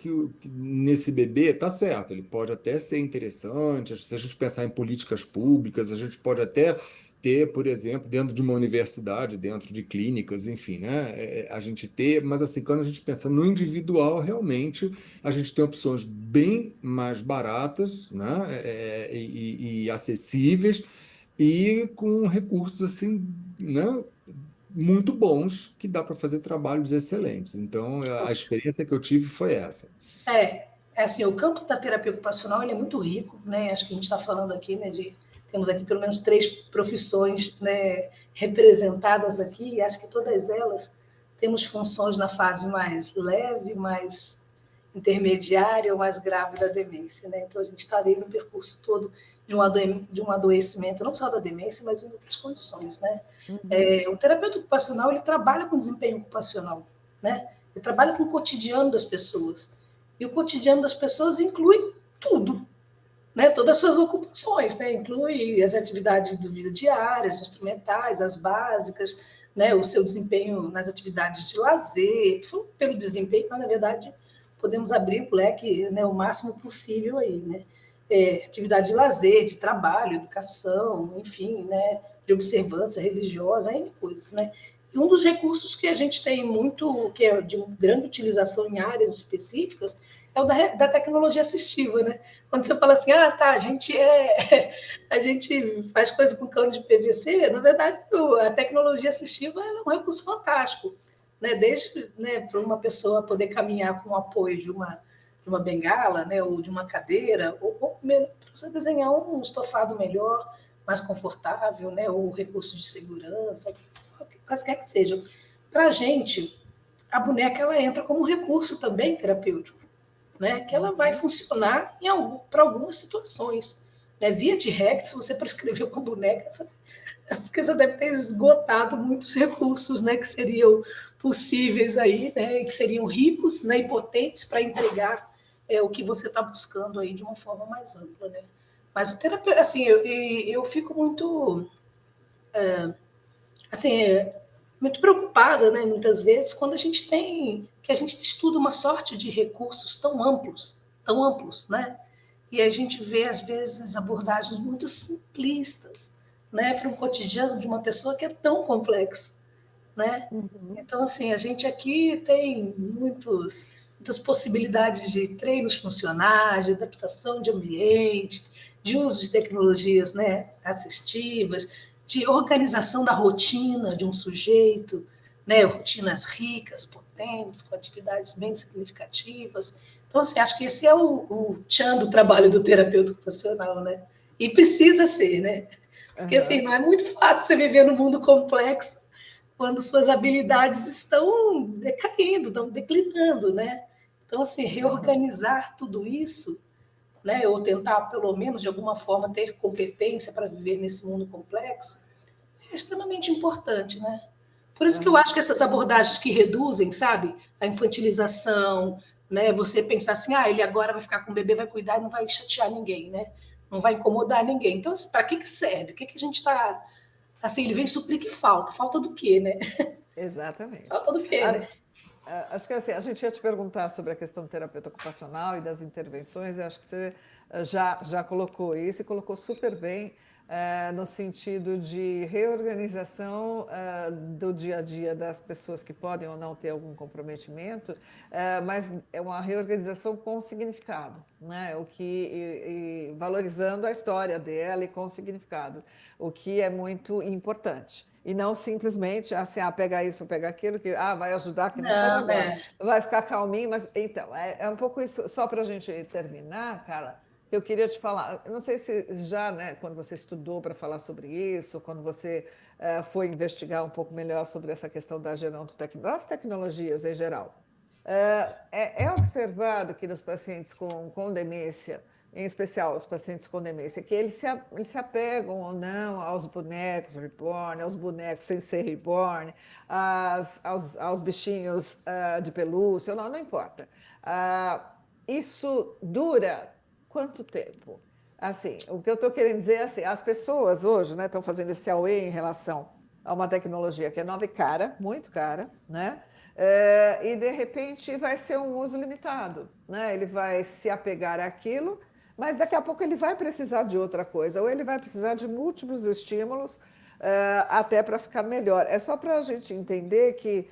Speaker 3: nesse bebê tá certo, ele pode até ser interessante, se a gente pensar em políticas públicas, a gente pode até ter, por exemplo, dentro de uma universidade, dentro de clínicas, enfim, né? A gente ter, mas assim, quando a gente pensa no individual, realmente a gente tem opções bem mais baratas, né? E acessíveis e com recursos assim, né? Muito bons que dá para fazer trabalhos excelentes. Então, a experiência que eu tive foi essa.
Speaker 2: É assim, o campo da terapia ocupacional ele é muito rico, né? Acho que a gente está falando aqui, né, temos aqui pelo menos 3 profissões, né, representadas aqui, e acho que todas elas temos funções na fase mais leve, mais intermediária ou mais grave da demência, né? Então a gente está ali no percurso todo de um adoecimento, não só da demência, mas em outras condições, né? O terapeuta ocupacional ele trabalha com desempenho ocupacional, né? Ele trabalha com o cotidiano das pessoas. E o cotidiano das pessoas inclui tudo, né? Todas as suas ocupações, né? Inclui as atividades da vida diária, as instrumentais, as básicas, né? O seu desempenho nas atividades de lazer, pelo desempenho, mas na verdade podemos abrir o leque, né, o máximo possível aí, né? Atividade de lazer, de trabalho, educação, enfim, né? De observância religiosa, N coisas, né? E um dos recursos que a gente tem muito, que é de grande utilização em áreas específicas, é o da tecnologia assistiva, né? Quando você fala assim, tá, a gente faz coisa com cano de PVC, na verdade, a tecnologia assistiva é um recurso fantástico, né? Desde, né, para uma pessoa poder caminhar com o apoio de uma bengala, né, ou de uma cadeira, ou para você desenhar um estofado melhor, mais confortável, né, ou recurso de segurança, quaisquer que sejam. Para a gente, a boneca ela entra como recurso também terapêutico, né, que ela vai funcionar para algumas situações. Né? Via de regra, se você prescrever uma boneca, porque você deve ter esgotado muitos recursos, né, que seriam possíveis aí, né, que seriam ricos, né, e potentes para entregar o que você está buscando aí de uma forma mais ampla, né? Mas o terapeuta, assim, eu fico muito, assim, muito preocupada, né, muitas vezes, quando que a gente estuda uma sorte de recursos tão amplos, né? E a gente vê, às vezes, abordagens muito simplistas, né, para um cotidiano de uma pessoa que é tão complexo, né? Então, assim, a gente aqui tem muitas possibilidades de treinos funcionais, de adaptação de ambiente, de uso de tecnologias, né, assistivas, de organização da rotina de um sujeito, né, rotinas ricas, potentes, com atividades bem significativas. Então, assim, acho que esse é o tchan do trabalho do terapeuta ocupacional, né? E precisa ser, né? Porque, assim, não é muito fácil você viver num mundo complexo quando suas habilidades estão decaindo, estão declinando, né? Então, assim, reorganizar tudo isso, né, ou tentar, pelo menos, de alguma forma, ter competência para viver nesse mundo complexo, é extremamente importante, né? Por isso que eu
Speaker 1: Aham.
Speaker 2: acho que essas abordagens que reduzem, sabe, a infantilização, né, você pensar assim, ele agora vai ficar com o bebê, vai cuidar e não vai chatear ninguém, né? Não vai incomodar ninguém. Então, assim, para que serve? O que a gente está... Assim, ele vem suprir que falta. Falta do quê, né?
Speaker 1: Exatamente.
Speaker 2: Falta do quê, né?
Speaker 1: Acho que assim, a gente ia te perguntar sobre a questão do terapeuta ocupacional e das intervenções, e acho que você já colocou isso e colocou super bem, no sentido de reorganização do dia a dia das pessoas que podem ou não ter algum comprometimento, mas é uma reorganização com significado, né? E valorizando a história dela e com significado, o que é muito importante. E não simplesmente assim, pegar isso ou pegar aquilo, que vai ajudar, que nem você falou
Speaker 2: Não,
Speaker 1: agora,
Speaker 2: é.
Speaker 1: vai ficar calminho, mas então, é um pouco isso, só para a gente terminar, Carla, eu queria te falar, eu não sei se já, né, quando você estudou para falar sobre isso, quando você foi investigar um pouco melhor sobre essa questão da das tecnologias em geral, é observado que nos pacientes com demência, em especial os pacientes com demência, que eles se apegam ou não aos bonecos reborn, aos bonecos sem ser reborn, aos bichinhos de pelúcia, não importa. Isso dura quanto tempo? Assim, o que eu estou querendo dizer é assim, as pessoas hoje, né, estão fazendo esse auê em relação a uma tecnologia que é nova e cara, muito cara, né? E de repente vai ser um uso limitado, né? Ele vai se apegar àquilo, mas daqui a pouco ele vai precisar de outra coisa, ou ele vai precisar de múltiplos estímulos até para ficar melhor. É só para a gente entender que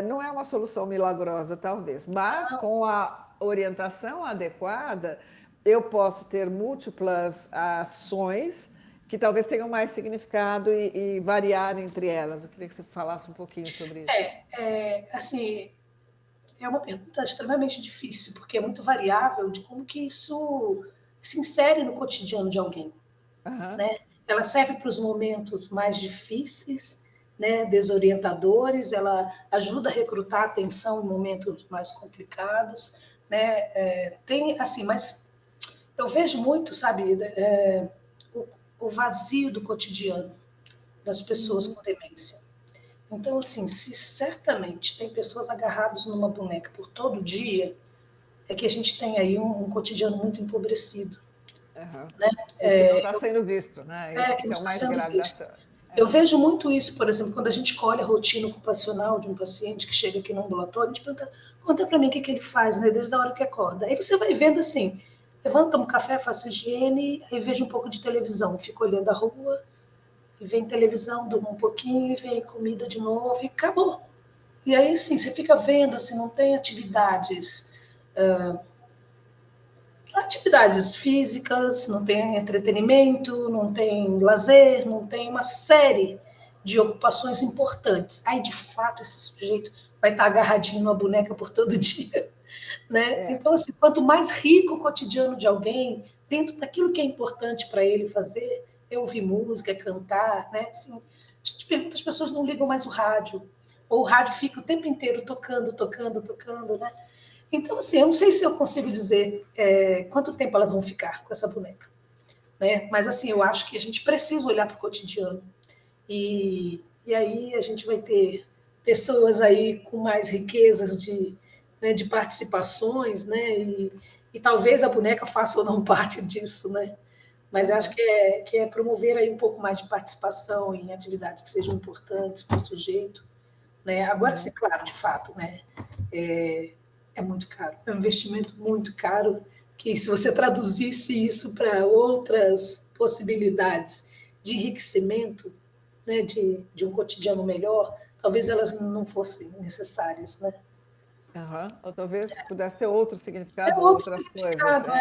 Speaker 1: não é uma solução milagrosa, talvez, mas com a orientação adequada, eu posso ter múltiplas ações que talvez tenham mais significado e variar entre elas. Eu queria que você falasse um pouquinho sobre isso.
Speaker 2: Assim, é uma pergunta extremamente difícil, porque é muito variável de como que isso se insere no cotidiano de alguém,
Speaker 1: Aham.
Speaker 2: né? Ela serve para os momentos mais difíceis, né, desorientadores, ela ajuda a recrutar atenção em momentos mais complicados, né? Tem assim, mas eu vejo muito, sabe, o, o vazio do cotidiano das pessoas
Speaker 1: Uhum.
Speaker 2: com demência. Então, assim, se certamente tem pessoas agarradas numa boneca por todo dia, é que a gente tem aí um cotidiano muito empobrecido,
Speaker 1: Aham.
Speaker 2: né?
Speaker 1: O que não está sendo visto, né? Esse
Speaker 2: Que
Speaker 1: que
Speaker 2: não
Speaker 1: é o
Speaker 2: está
Speaker 1: mais
Speaker 2: sendo
Speaker 1: grave
Speaker 2: visto.
Speaker 1: das coisas.
Speaker 2: Eu vejo muito isso, por exemplo, quando a gente colhe a rotina ocupacional de um paciente que chega aqui no ambulatório, a gente pergunta, conta para mim o que ele faz, né, desde a hora que acorda. Aí você vai vendo assim, levanta, tomo um café, faço higiene, aí vejo um pouco de televisão, fico olhando a rua, e vem televisão, durmo um pouquinho, e vem comida de novo, e acabou. E aí, assim, você fica vendo, assim, não tem atividades físicas, não tem entretenimento, não tem lazer, não tem uma série de ocupações importantes. Aí, de fato, esse sujeito vai estar agarradinho numa boneca por todo dia, né?
Speaker 1: É.
Speaker 2: Então, assim, quanto mais rico o cotidiano de alguém, dentro daquilo que é importante para ele fazer, é ouvir música, é cantar, né? Assim, as pessoas não ligam mais o rádio, ou o rádio fica o tempo inteiro tocando, tocando, tocando, né? Então, assim, eu não sei se eu consigo dizer quanto tempo elas vão ficar com essa boneca, né? Mas, assim, eu acho que a gente precisa olhar para o cotidiano. E aí a gente vai ter pessoas aí com mais riquezas né, de participações, né? E talvez a boneca faça ou não parte disso, né? Mas eu acho
Speaker 1: Aham.
Speaker 2: que é promover aí um pouco mais de participação em atividades que sejam importantes para o sujeito, né? Agora, sim,
Speaker 1: Uhum.
Speaker 2: claro, de fato, né? É, é muito caro, é um investimento muito caro, que se você traduzisse isso para outras possibilidades de enriquecimento, né, de um cotidiano melhor, talvez elas não fossem necessárias, né?
Speaker 1: Aham. Ou talvez pudesse ter outros
Speaker 2: É
Speaker 1: significados ou
Speaker 2: outro
Speaker 1: outras coisas,
Speaker 2: significado,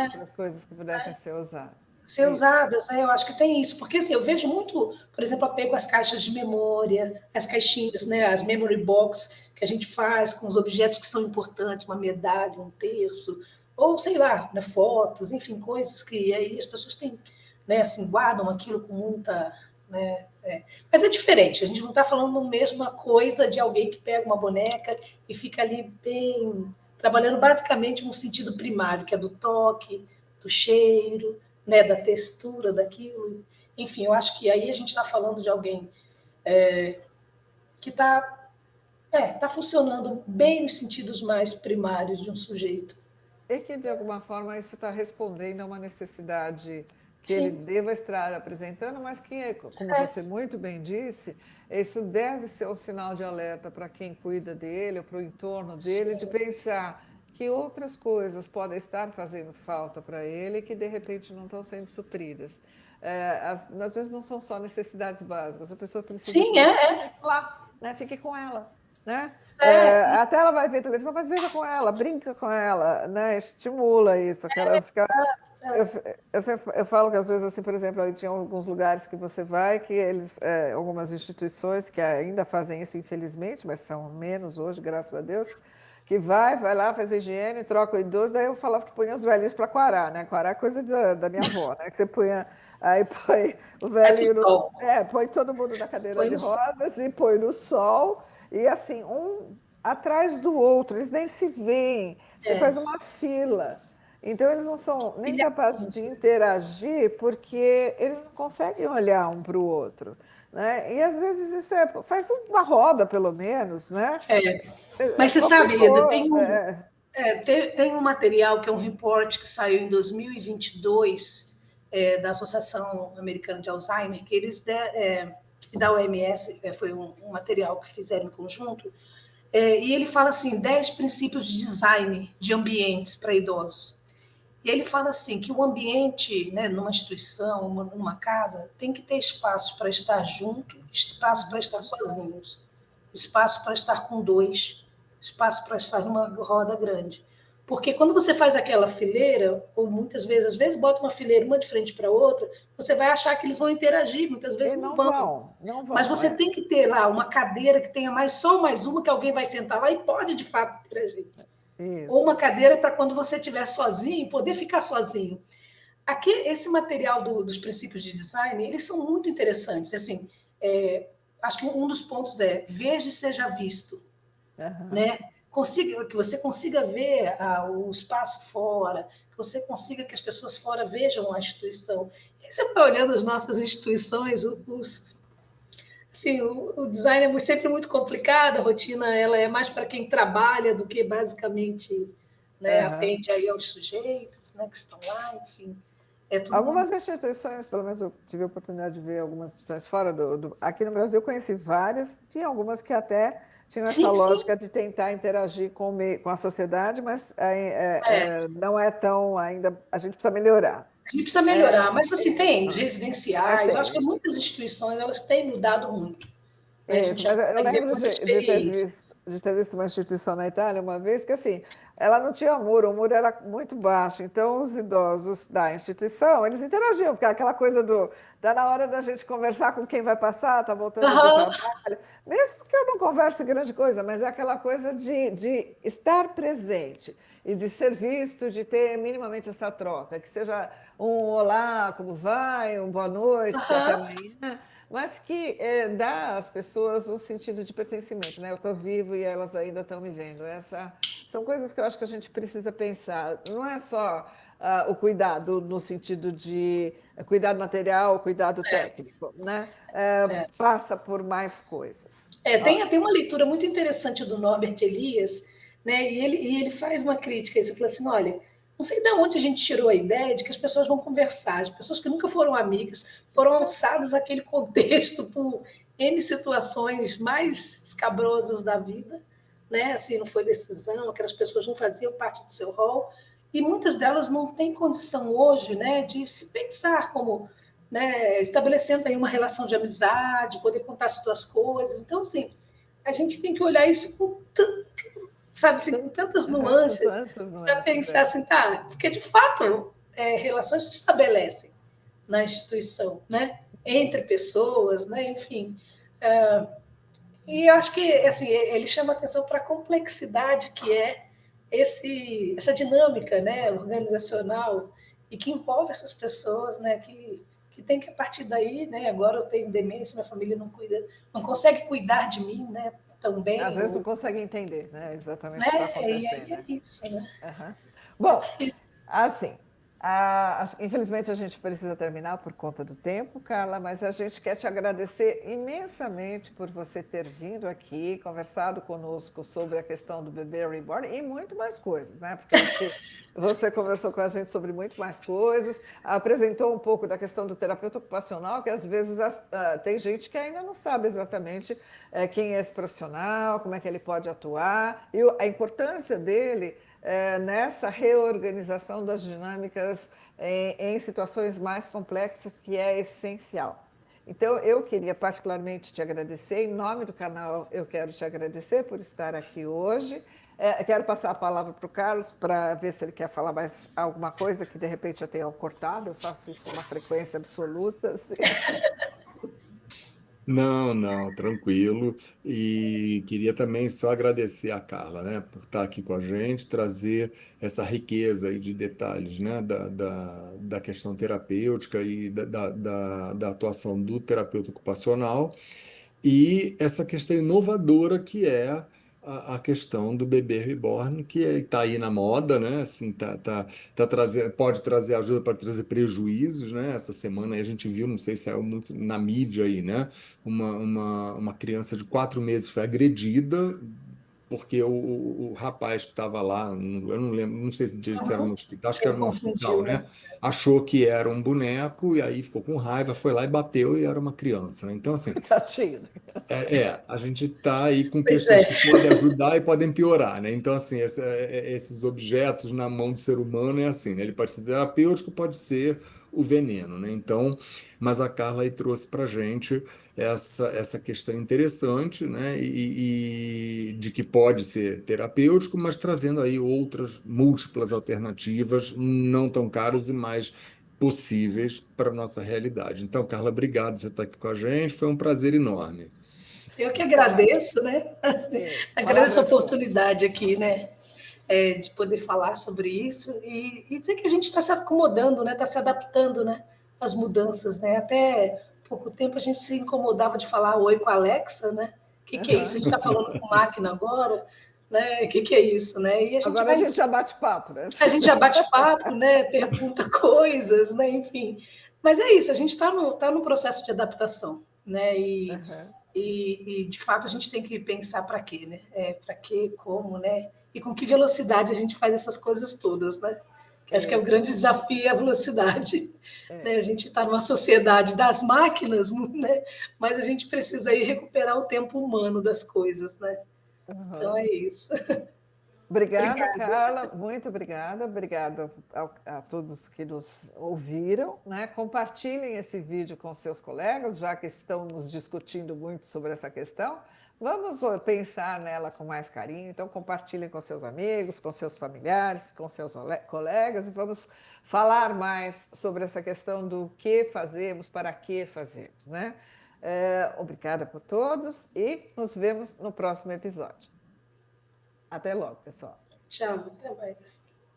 Speaker 1: outras coisas que pudessem ser usadas.
Speaker 2: ser
Speaker 1: Isso.
Speaker 2: usadas, né? Eu acho que tem isso, porque assim, eu vejo muito, por exemplo, apego às caixas de memória, as caixinhas, né, as memory box que a gente faz com os objetos que são importantes, uma medalha, um terço, ou sei lá, né, fotos, enfim, coisas que aí as pessoas têm, né, assim, guardam aquilo com muita, né, Mas é diferente, a gente não está falando a mesma coisa de alguém que pega uma boneca e fica ali bem trabalhando basicamente no sentido primário, que é do toque, do cheiro, né, da textura daquilo. Enfim, eu acho que aí a gente está falando de alguém que tá funcionando bem nos sentidos mais primários de um sujeito.
Speaker 1: E que, de alguma forma, isso está respondendo a uma necessidade que ele
Speaker 2: Sim,
Speaker 1: deva estar apresentando, mas que, como você muito bem disse, isso deve ser um sinal de alerta para quem cuida dele, ou para o entorno dele, de
Speaker 2: sim,
Speaker 1: pensar que outras coisas podem estar fazendo falta para ele e que, de repente, não estão sendo supridas. Às vezes não são só necessidades básicas, a pessoa precisa que
Speaker 2: sim,
Speaker 1: você fique lá, né? Fique com ela. Né?
Speaker 2: e
Speaker 1: Até ela vai ver televisão, mas veja com ela, brinca com ela, né? Estimula isso. Aquela ficar. Eu,
Speaker 2: certo.
Speaker 1: eu falo que às vezes, assim, por exemplo, aí tinha alguns lugares que você vai que eles, algumas instituições que ainda fazem isso, infelizmente, mas são menos hoje, graças a Deus, que vai lá, faz higiene, troca o idoso, daí eu falava que punha os velhinhos para quarar, né? Quarar é coisa da minha avó, né? Que você punha, aí põe o
Speaker 2: Vai para o
Speaker 1: velhinho
Speaker 2: sol,
Speaker 1: põe todo mundo na cadeira
Speaker 2: põe
Speaker 1: de
Speaker 2: no sol.
Speaker 1: rodas e põe no sol, e assim, um atrás do outro, eles nem se veem, você
Speaker 2: É,
Speaker 1: faz uma fila. Então, eles não são nem capazes de
Speaker 2: pilhadinhos.
Speaker 1: interagir porque eles não conseguem olhar um para o outro. Né? E às vezes isso faz uma roda, pelo menos, né?
Speaker 2: É. Mas você
Speaker 1: Qualquer
Speaker 2: sabe, Eda,
Speaker 1: coisa.
Speaker 2: tem um material que é um report que saiu em 2022 da Associação Americana de Alzheimer, que eles e da OMS, foi um material que fizeram em conjunto, e ele fala assim, 10 princípios de design de ambientes para idosos. E ele fala assim que o ambiente, né, numa instituição, numa casa, tem que ter espaço para estar junto, espaço para estar sozinhos, espaço para estar com dois, espaço para estar numa roda grande. Porque quando você faz aquela fileira, ou muitas vezes, às vezes bota uma fileira uma de frente para a outra, você vai achar que eles vão interagir, muitas
Speaker 1: E
Speaker 2: vezes não
Speaker 1: não
Speaker 2: vão.
Speaker 1: vão, não
Speaker 2: Mas
Speaker 1: vão.
Speaker 2: você tem que ter lá uma cadeira que tenha só mais uma que alguém vai sentar lá e pode de fato interagir. Ou uma
Speaker 1: Isso.
Speaker 2: cadeira para quando você estiver sozinho, poder ficar sozinho. Aqui, esse material dos princípios de design, eles são muito interessantes. Assim, acho que um dos pontos é veja e seja visto,
Speaker 1: Aham.
Speaker 2: né? Que você consiga ver o espaço fora, que você consiga que as pessoas fora vejam a instituição. E você vai olhando as nossas instituições, assim, o design é sempre muito complicado, a rotina ela é mais para quem trabalha do que basicamente, né,
Speaker 1: Aham.
Speaker 2: atende aí aos sujeitos, né, que estão lá, enfim. É tudo muito.
Speaker 1: Algumas instituições, pelo menos eu tive a oportunidade de ver algumas instituições fora Aqui no Brasil eu conheci várias, tinha algumas que até tinham essa
Speaker 2: Sim, sim,
Speaker 1: lógica de tentar interagir com a sociedade, mas
Speaker 2: é.
Speaker 1: não é tão ainda. A gente precisa melhorar.
Speaker 2: A gente precisa
Speaker 1: É,
Speaker 2: melhorar, mas assim, tem
Speaker 1: isso. Mas
Speaker 2: residenciais, eu acho que
Speaker 1: tem.
Speaker 2: muitas instituições elas têm mudado muito, né? A gente
Speaker 1: Isso,
Speaker 2: já
Speaker 1: mas eu
Speaker 2: consegue ver
Speaker 1: lembro
Speaker 2: muitas
Speaker 1: de
Speaker 2: experiências.
Speaker 1: ter visto uma instituição na Itália uma vez que assim, ela não tinha muro, o muro era muito baixo, então os idosos da instituição, eles interagiam, porque aquela coisa tá na hora da gente conversar com quem vai passar, tá voltando do
Speaker 2: Aham,
Speaker 1: trabalho, mesmo que eu não converse grande coisa, mas é aquela coisa de estar presente e de ser visto, de ter minimamente essa troca, que seja um olá, como vai, um boa noite, até
Speaker 2: aham.
Speaker 1: amanhã, mas que dá às pessoas um sentido de pertencimento, né? Eu estou vivo e elas ainda estão me vendo. São coisas que eu acho que a gente precisa pensar. Não é só o cuidado no sentido de cuidado material, cuidado técnico, né? Passa por mais coisas.
Speaker 2: Tem uma leitura muito interessante do Norbert Elias, né? E ele faz uma crítica. Ele fala assim: olha, não sei de onde a gente tirou a ideia de que as pessoas vão conversar, as pessoas que nunca foram amigas foram alçadas àquele contexto por N situações mais escabrosas da vida, né? Assim, não foi decisão, aquelas pessoas não faziam parte do seu rol, e muitas delas não têm condição hoje, né, de se pensar como, né, estabelecendo aí uma relação de amizade, poder contar as suas coisas. Então, assim, a gente tem que olhar isso com sabe, assim, com tantas
Speaker 1: Com
Speaker 2: nuances
Speaker 1: tantas
Speaker 2: para
Speaker 1: nuances.
Speaker 2: pensar assim, tá, porque de fato relações se estabelecem na instituição, né, entre pessoas, né, enfim. E eu acho que assim, ele chama atenção para a complexidade que é essa dinâmica, né, organizacional e que envolve essas pessoas, né, que tem que a partir daí, né, agora eu tenho demência, minha família não cuida, não consegue cuidar de mim, né, tão
Speaker 1: Às
Speaker 2: bem,
Speaker 1: vezes não
Speaker 2: ou,
Speaker 1: consegue entender, né, exatamente
Speaker 2: né,
Speaker 1: o que está
Speaker 2: e aí
Speaker 1: acontecendo.
Speaker 2: é isso, né?
Speaker 1: Aham.
Speaker 2: Mas
Speaker 1: Bom,
Speaker 2: é isso.
Speaker 1: assim. Infelizmente, a gente precisa terminar por conta do tempo, Carla, mas a gente quer te agradecer imensamente por você ter vindo aqui, conversado conosco sobre a questão do bebê reborn e muito mais coisas, né? Porque acho que você conversou com a gente sobre muito mais coisas, apresentou um pouco da questão do terapeuta ocupacional, que às vezes tem gente que ainda não sabe exatamente quem é esse profissional, como é que ele pode atuar, e a importância dele nessa reorganização das dinâmicas em situações mais complexas, que é essencial. Então, eu queria particularmente te agradecer, em nome do canal, eu quero te agradecer por estar aqui hoje. Quero passar a palavra para o Carlos para ver se ele quer falar mais alguma coisa que de repente eu tenha cortado. Eu faço isso com uma frequência absoluta. Assim.
Speaker 3: Não, não, tranquilo. E queria também só agradecer a Carla, né, por estar aqui com a gente, trazer essa riqueza aí de detalhes, né, da questão terapêutica e da atuação do terapeuta ocupacional. E essa questão inovadora que é a questão do bebê reborn, que está aí na moda, né? Assim, tá trazendo, pode trazer ajuda para trazer prejuízos, né? Essa semana aí a gente viu, não sei se saiu muito na mídia aí, né? Uma criança de 4 meses foi agredida porque o rapaz que estava lá, eu não lembro, não sei se era no hospital, acho que
Speaker 2: Ele
Speaker 3: era no hospital,
Speaker 2: confundiu, né?
Speaker 3: né? Achou que era um boneco e aí ficou com raiva, foi lá e bateu e era uma criança, né? Então, assim,
Speaker 1: Tadinho.
Speaker 3: a gente está aí com
Speaker 2: Pois
Speaker 3: questões
Speaker 2: é.
Speaker 3: que podem ajudar e podem piorar, né? Então, assim, esses objetos na mão do ser humano é assim, né? Ele pode ser terapêutico, pode ser o veneno, né? Então, mas a Carla aí trouxe para gente essa questão interessante, né? E de que pode ser terapêutico, mas trazendo aí outras múltiplas alternativas, não tão caras e mais possíveis para a nossa realidade. Então, Carla, obrigado por você estar aqui com a gente, foi um prazer enorme.
Speaker 2: Eu que
Speaker 1: Tá,
Speaker 2: agradeço, né?
Speaker 1: a palavra
Speaker 2: Agradeço a
Speaker 1: é sua.
Speaker 2: oportunidade aqui, né? De poder falar sobre isso e dizer que a gente está se acomodando, né? Está se adaptando, né? Às mudanças, né? Até pouco tempo a gente se incomodava de falar oi com a Alexa, né? O que é isso? A
Speaker 1: Uhum.
Speaker 2: gente está falando com máquina agora, né? O que é isso, né? E a gente
Speaker 1: Agora a
Speaker 2: vai,
Speaker 1: gente já bate papo, né?
Speaker 2: a gente já bate papo, né? Pergunta coisas, né? Enfim. Mas é isso, a gente está no processo de adaptação, né?
Speaker 1: Uhum.
Speaker 2: E, de fato a gente tem que pensar para quê, né? Para quê, como, né? E com que velocidade a gente faz essas coisas todas, né? Que acho que é o
Speaker 1: Isso.
Speaker 2: grande desafio é a velocidade. Né?
Speaker 1: É.
Speaker 2: A gente está numa sociedade das máquinas, né? Mas a gente precisa aí recuperar o tempo humano das coisas, né? Então
Speaker 1: Uhum.
Speaker 2: é isso.
Speaker 1: Obrigada,
Speaker 2: Obrigada.
Speaker 1: Carla, muito obrigada. Obrigada a todos que nos ouviram, né? Compartilhem esse vídeo com seus colegas, já que estamos discutindo muito sobre essa questão. Vamos pensar nela com mais carinho. Então, compartilhem com seus amigos, com seus familiares, com seus colegas e vamos falar mais sobre essa questão do que fazemos, para que fazemos, né? Obrigada por todos e nos vemos no próximo episódio. Até logo, pessoal.
Speaker 2: Tchau, até mais.